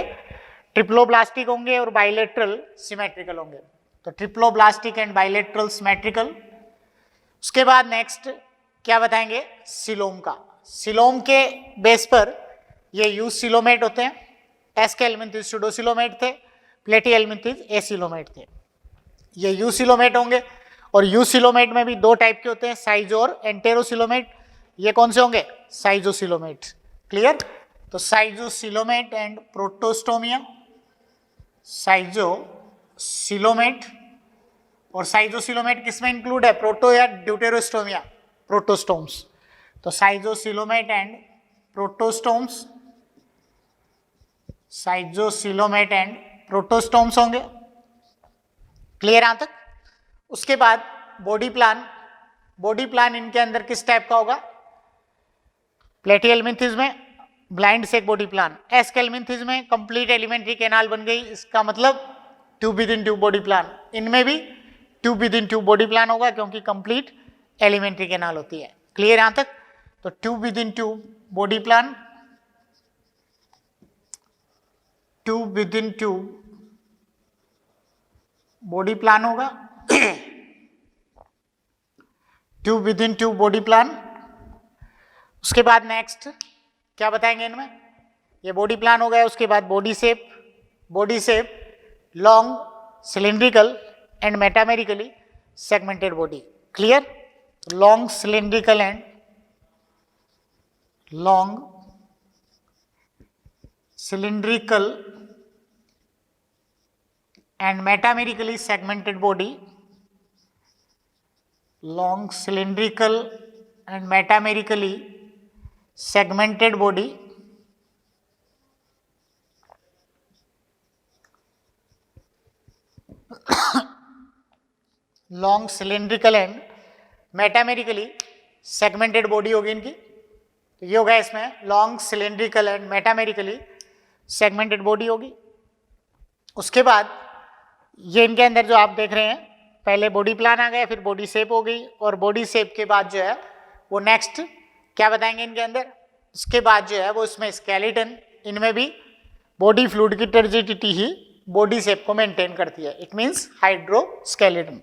ट्रिप्लोब्लास्टिक होंगे और बाइलेटरल सिमेट्रिकल होंगे। तो ट्रिप्लोब्लास्टिक एंड बाइलेटरल सिमेट्रिकल। उसके बाद नेक्स्ट क्या बताएंगे, सिलोम का। सिलोम के बेस पर ये यूसिलोमेट होते हैं, एस्केलमिंथेस सूडोसिलोमेट थे, प्लेटी हेलमिंथेस एसिलोमेट थे। ये यूसिलोमेट होंगे और यूसिलोमेट में भी दो टाइप के होते हैं, साइजो और एंटेरोसिलोमेट। ये कौन से होंगे, साइजोसिलोमेट। क्लियर। तो साइजोसिलोमेट एंड प्रोटोस्टोमिया, साइजोसिलोमेट। और साइजोसिलोमेट किसमें इंक्लूड है, प्रोटो या ड्यूटेरोस्टोमिया, प्रोटोस्टोम्स। तो साइजोसिलोमेट एंड प्रोटोस्टोम्स, साइजोसिलोमेट एंड प्रोटोस्टोम्स होंगे। क्लियर यहां तक। उसके बाद बॉडी प्लान इनके अंदर किस टाइप का होगा, प्लेटी हेलमिंथेस में ब्लाइंड सेक बॉडी प्लान, एस्केलमिंथेस में कंप्लीट एलिमेंट्री कैनाल बन गई, इसका मतलब tube within tube body plan. इनमें भी tube within tube body plan होगा क्योंकि कंप्लीट एलिमेंट्री कैनाल होती है। क्लियर यहां तक। तो tube within tube body plan, tube within tube body plan होगा, tube within tube body plan. उसके बाद नेक्स्ट क्या बताएंगे इनमें, ये बॉडी प्लान हो गया। उसके बाद body shape long, cylindrical and metamerically segmented body. Clear. Long cylindrical and metamerically segmented body, long cylindrical and metamerically segmented body, long cylindrical and metamerically segmented body होगी इनकी। तो ये होगा इसमें long cylindrical and metamerically segmented body होगी। उसके बाद ये इनके अंदर जो आप देख रहे हैं, पहले बॉडी प्लान आ गया, फिर बॉडी शेप हो गई, और बॉडी शेप के बाद जो है वो नेक्स्ट क्या बताएंगे इनके अंदर, उसके बाद जो है वो इसमें स्केलेटन। इनमें भी बॉडी फ्लूइड की टर्जिडिटी ही बॉडी शेप को मेंटेन करती है। It means hydroskeleton.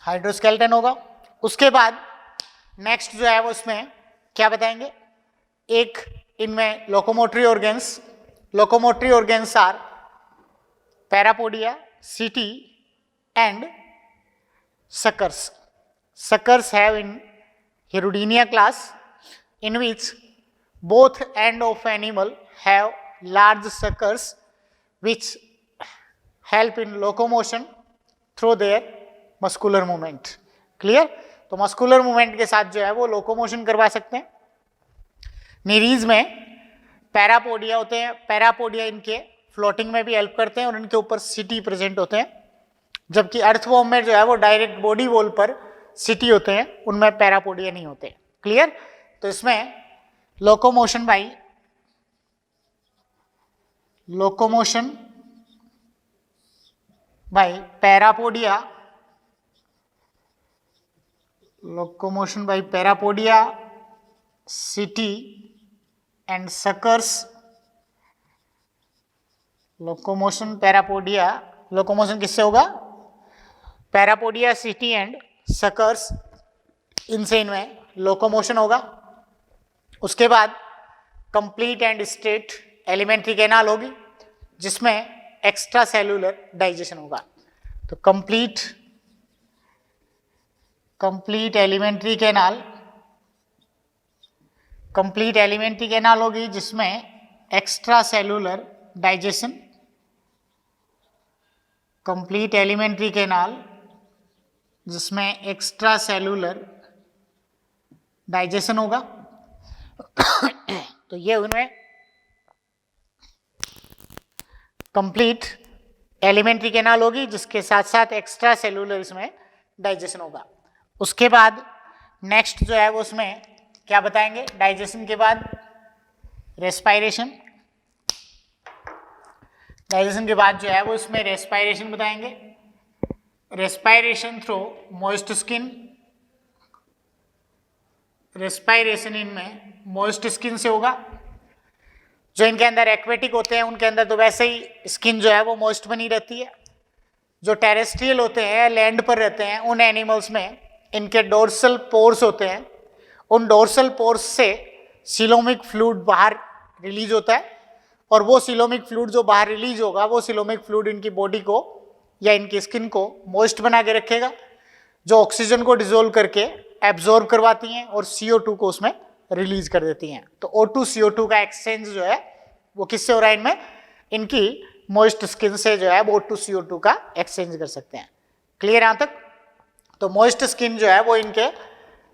हाइड्रोस्केलेटन होगा। उसके बाद नेक्स्ट जो है वो इसमें क्या बताएंगे, एक इनमें लोकोमोटरी ऑर्गेन्स आर पैरापोडिया, सीटी and suckers. Suckers have in Hirudinea class, in which both end of animal have large suckers which help in locomotion through their muscular movement. Clear? तो मस्कुलर मूवमेंट के साथ जो है वो locomotion करवा सकते हैं. नीरीज में पैरापोडिया होते हैं. पैरापोडिया इनके फ्लोटिंग में भी हेल्प करते हैं और इनके ऊपर सिटी प्रेजेंट होते हैं. जबकि अर्थवॉर्म में जो है वो डायरेक्ट बॉडी वॉल पर सिटी होते हैं, उनमें पैरापोडिया नहीं होते. क्लियर? तो इसमें locomotion by parapodia, setae and suckers. Locomotion किससे होगा? पैरापोडिया, सिटी एंड सकर्स, इनसे इनमें लोकोमोशन होगा. उसके बाद complete and straight alimentary canal होगी जिसमें एक्स्ट्रा सेलुलर डाइजेशन होगा. तो कंप्लीट एलिमेंट्री कैनाल होगी जिसमें extra cellular digestion. Complete alimentary canal जिसमें एक्स्ट्रा सेलुलर डाइजेशन होगा। तो ये उनमें कंप्लीट एलिमेंट्री कैनाल होगी, जिसके साथ साथ एक्स्ट्रा सेलुलर इसमें डाइजेशन होगा। उसके बाद नेक्स्ट जो है वो उसमें क्या बताएंगे, डाइजेशन के बाद रेस्पायरेशन। डाइजेशन के बाद जो है वो इसमें रेस्पायरेशन बताएंगे। Respiration through moist skin, respiration इनमें मॉइस्ट स्किन से होगा। जो इनके अंदर एक्वेटिक होते हैं उनके अंदर तो वैसे ही स्किन जो है वो मॉइस्ट बनी रहती है। जो टेरेस्ट्रियल होते हैं, लैंड पर रहते हैं, उन एनिमल्स में इनके डोर्सल पोर्स होते हैं। उन डोर्सल पोर्स से सिलोमिक फ्लूइड बाहर रिलीज होता है, और वो सिलोमिक फ्लूइड जो बाहर रिलीज होगा वो सिलोमिक फ्लूइड इनकी बॉडी को या इनकी स्किन को मॉइस्ट बना के रखेगा, जो ऑक्सीजन को डिसोल्व करके एब्जॉर्ब करवाती हैं और CO2 को उसमें रिलीज कर देती हैं। तो O2 CO2 का एक्सचेंज जो है वो किससे हो रहा है इनमें, इनकी मॉइस्ट स्किन से जो है वो O2 CO2 का एक्सचेंज कर सकते हैं। क्लियर यहां तक? तो मॉइस्ट स्किन जो है वो इनके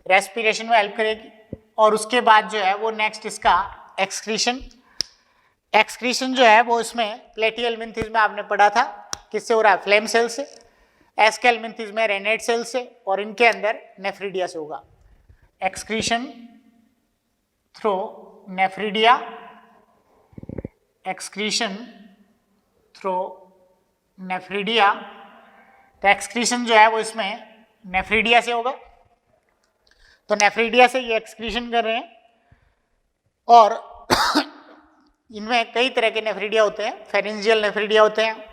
रेस्पिरेशन में हेल्प करेगी। और उसके बाद जो है वो नेक्स्ट इसका एक्सक्रीशन। एक्सक्रीशन जो है वो इसमें प्लेटिहेल्मिन्थेस में आपने पढ़ा था किससे हो रहा है, फ्लेम सेल से। एस्केल्मिन्थेस में रेनेट सेल से, और इनके अंदर नेफ्रिडिया से होगा। Excretion through nephridia, excretion through nephridia. तो एक्सक्रीशन जो है वो इसमें नेफ्रिडिया से होगा। तो नेफ्रिडिया से ये एक्सक्रीशन कर रहे हैं, और इनमें कई तरह के नेफ्रिडिया होते हैं। फेरेंजियल नेफ्रिडिया होते हैं,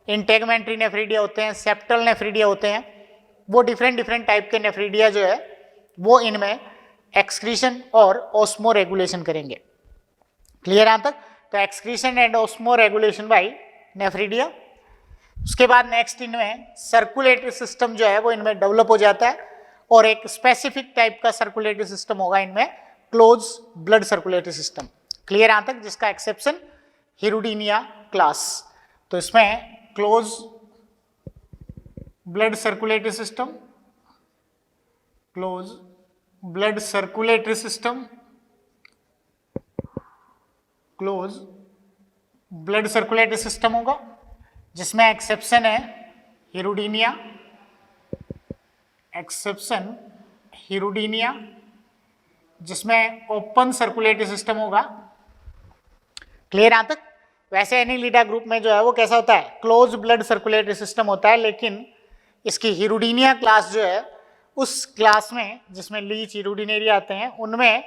इंटेगमेंट्री नेफ्रिडिया होते हैं, सेप्टल नेफ्रिडिया होते हैं। वो डिफरेंट टाइप के नेफ्रिडिया जो है वो इनमें एक्सक्रीशन और ऑस्मो रेगुलेशन करेंगे। क्लियर यहां तक? तो excretion and osmo regulation bye nephridia. उसके बाद नेक्स्ट इनमें सर्कुलेटरी सिस्टम जो है वो इनमें डेवलप हो जाता है, और एक स्पेसिफिक टाइप का सर्कुलेटरी सिस्टम होगा इनमें, close blood circulatory system. Clear यहां तक? जिसका एक्सेप्शन हिरुडीनिया क्लास। तो इसमें close blood circulatory system, close blood circulatory system, close blood circulatory system होगा, जिसमें एक्सेप्शन है हिरुडीनिया, एक्सेप्शन हिरुडीनिया, जिसमें ओपन सर्कुलेटरी सिस्टम होगा। क्लियर यहां तक? वैसे एनीलिडा ग्रुप में जो है वो कैसा होता है, क्लोज ब्लड सर्कुलेटरी सिस्टम होता है, लेकिन इसकी हिरुडीनिया क्लास जो है उस क्लास में जिसमें लीच हिरुडिनेरिया आते हैं उनमें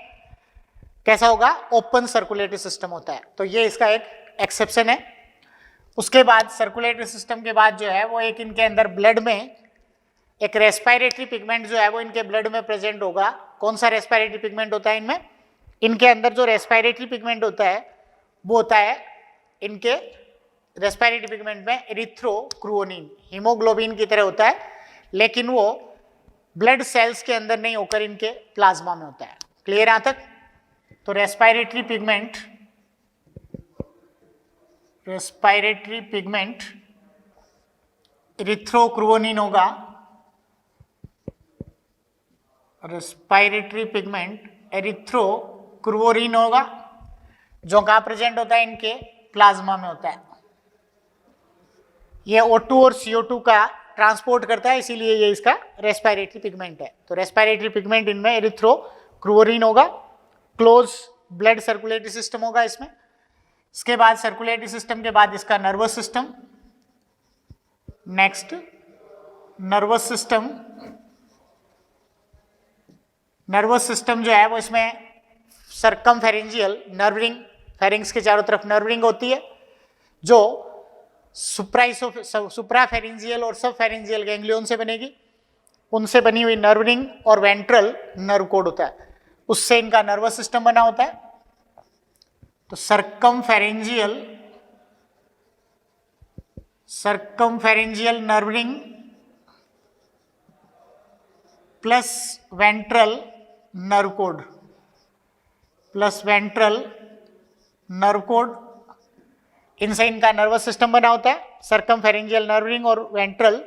कैसा होगा, ओपन सर्कुलेटरी सिस्टम होता है। तो ये इसका एक एक्सेप्शन है। उसके बाद सर्कुलेटरी सिस्टम के बाद जो है वो एक इनके अंदर ब्लड में एक रेस्पिरेटरी पिगमेंट जो है वो इनके ब्लड में प्रेजेंट होगा। कौन सा रेस्पिरेटरी पिगमेंट होता है इनमें? इनके अंदर जो रेस्पिरेटरी पिगमेंट होता है वो होता है इनके रेस्पिरेटरी पिगमेंट में एरिथ्रोक्रुओनिन, हीमोग्लोबिन की तरह होता है, लेकिन वो ब्लड सेल्स के अंदर नहीं होकर इनके प्लाज्मा में होता है। क्लियर यहां तक? तो रेस्पिरेटरी पिगमेंट एरिथ्रोक्रुओनिन होगा। रेस्पिरेटरी पिगमेंट एरिथ्रोक्रुओनिन होगा, जो कहाँ प्रेजेंट होता है, इनके प्लाज्मा में होता है। ये O2 और CO2 का ट्रांसपोर्ट करता है, इसीलिए ये इसका रेस्पिरेटरी पिगमेंट है। तो रेस्पिरेटरी पिगमेंट इनमें एरिथ्रोक्रुओनिन होगा। क्लोज ब्लड सर्कुलेटरी सिस्टम होगा इसमें। इसके बाद सर्कुलेटरी सिस्टम के बाद इसका nervous system. Next nervous system. Nervous system जो है वो इसमें सर्कमफेरेंजियल नर्व रिंग, फेरिंग्स के चारों तरफ नर्व रिंग होती है, जो सुप्राफेरेंजियल और सबफेरेंजियल गैंग्लियन से बनेगी। उनसे बनी हुई नर्व रिंग और वेंट्रल नर्व कोड होता है, उससे इनका नर्वस सिस्टम बना होता है। तो circumpharyngeal nerve ring plus ventral nerve cord, plus ventral nerve cord, इनसे इनका नर्वस सिस्टम बना होता है। सर्कमफेरेंजियल नर्व रिंग और वेंट्रल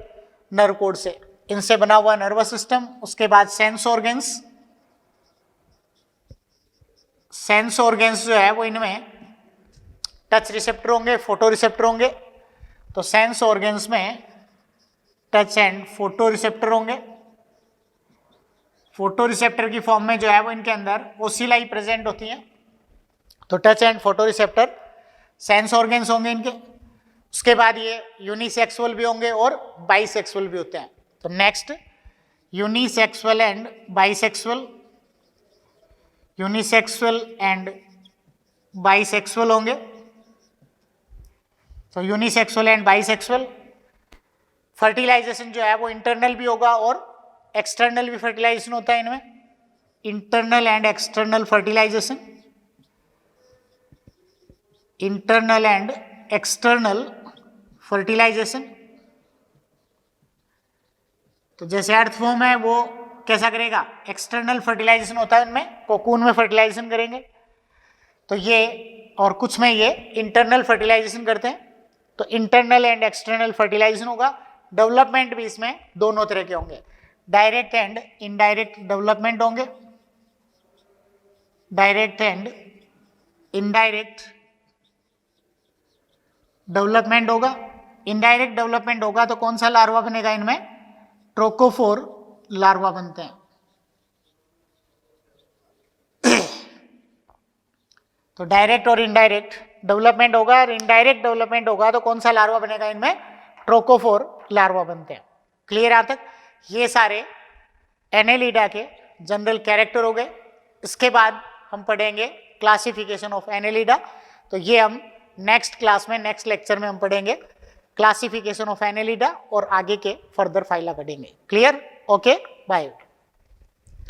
नर्व कोड से इनसे बना हुआ नर्वस सिस्टम। उसके बाद सेंस ऑर्गन्स, सेंस ऑर्गेन्स जो है वो इनमें टच रिसेप्टर होंगे, फोटो रिसेप्टर होंगे। तो सेंस ऑर्गेन्स में टच एंड फोटो रिसेप्टर होंगे। फोटो रिसेप्टर की फॉर्म में जो है वो इनके अंदर ओसिलाई प्रेजेंट होती हैं। तो touch and photo receptor sense organs होंगे इनके। उसके बाद ये यूनिसेक्सुअल भी होंगे और बाइसेक्सुअल भी होते हैं। तो next unisexual and bisexual, unisexual and bisexual होंगे। तो यूनिसेक्सुअल एंड बाइसेक्सुअल, फर्टिलाइजेशन जो है वो इंटरनल भी होगा और एक्सटर्नल भी फर्टिलाइजेशन होता है इनमें। Internal and external fertilisation, internal and external fertilisation. तो जैसे अर्थ फॉर्म है वो कैसा करेगा, एक्सटर्नल फर्टिलाइजेशन होता है उनमें, कोकून में फर्टिलाइजेशन करेंगे। तो ये और कुछ में ये इंटरनल फर्टिलाइजेशन करते हैं। तो इंटरनल एंड एक्सटर्नल फर्टिलाइजेशन होगा। डेवलपमेंट भी इसमें दोनों तरह के होंगे, डायरेक्ट एंड इनडायरेक्ट डेवलपमेंट होंगे। डायरेक्ट एंड इनडायरेक्ट डेवलपमेंट होगा। इनडायरेक्ट डेवलपमेंट होगा तो कौन सा लार्वा बनेगा इनमें, ट्रोकोफोर लार्वा बनते हैं। तो डायरेक्ट और इनडायरेक्ट डेवलपमेंट होगा, और इनडायरेक्ट डेवलपमेंट होगा तो कौन सा लार्वा बनेगा इनमें, ट्रोकोफोर लार्वा बनते हैं। क्लियर यहाँ तक? ये सारे एनेलिडा के जनरल कैरेक्टर हो गए। इसके बाद हम पढ़ेंगे क्लासिफिकेशन ऑफ एनेलिडा। तो ये हम नेक्स्ट क्लास में, नेक्स्ट लेक्चर में हम पढ़ेंगे क्लासिफिकेशन ऑफ एनेलिडा और आगे के फर्दर फाइला पढ़ेंगे। क्लियर? Okay, bye.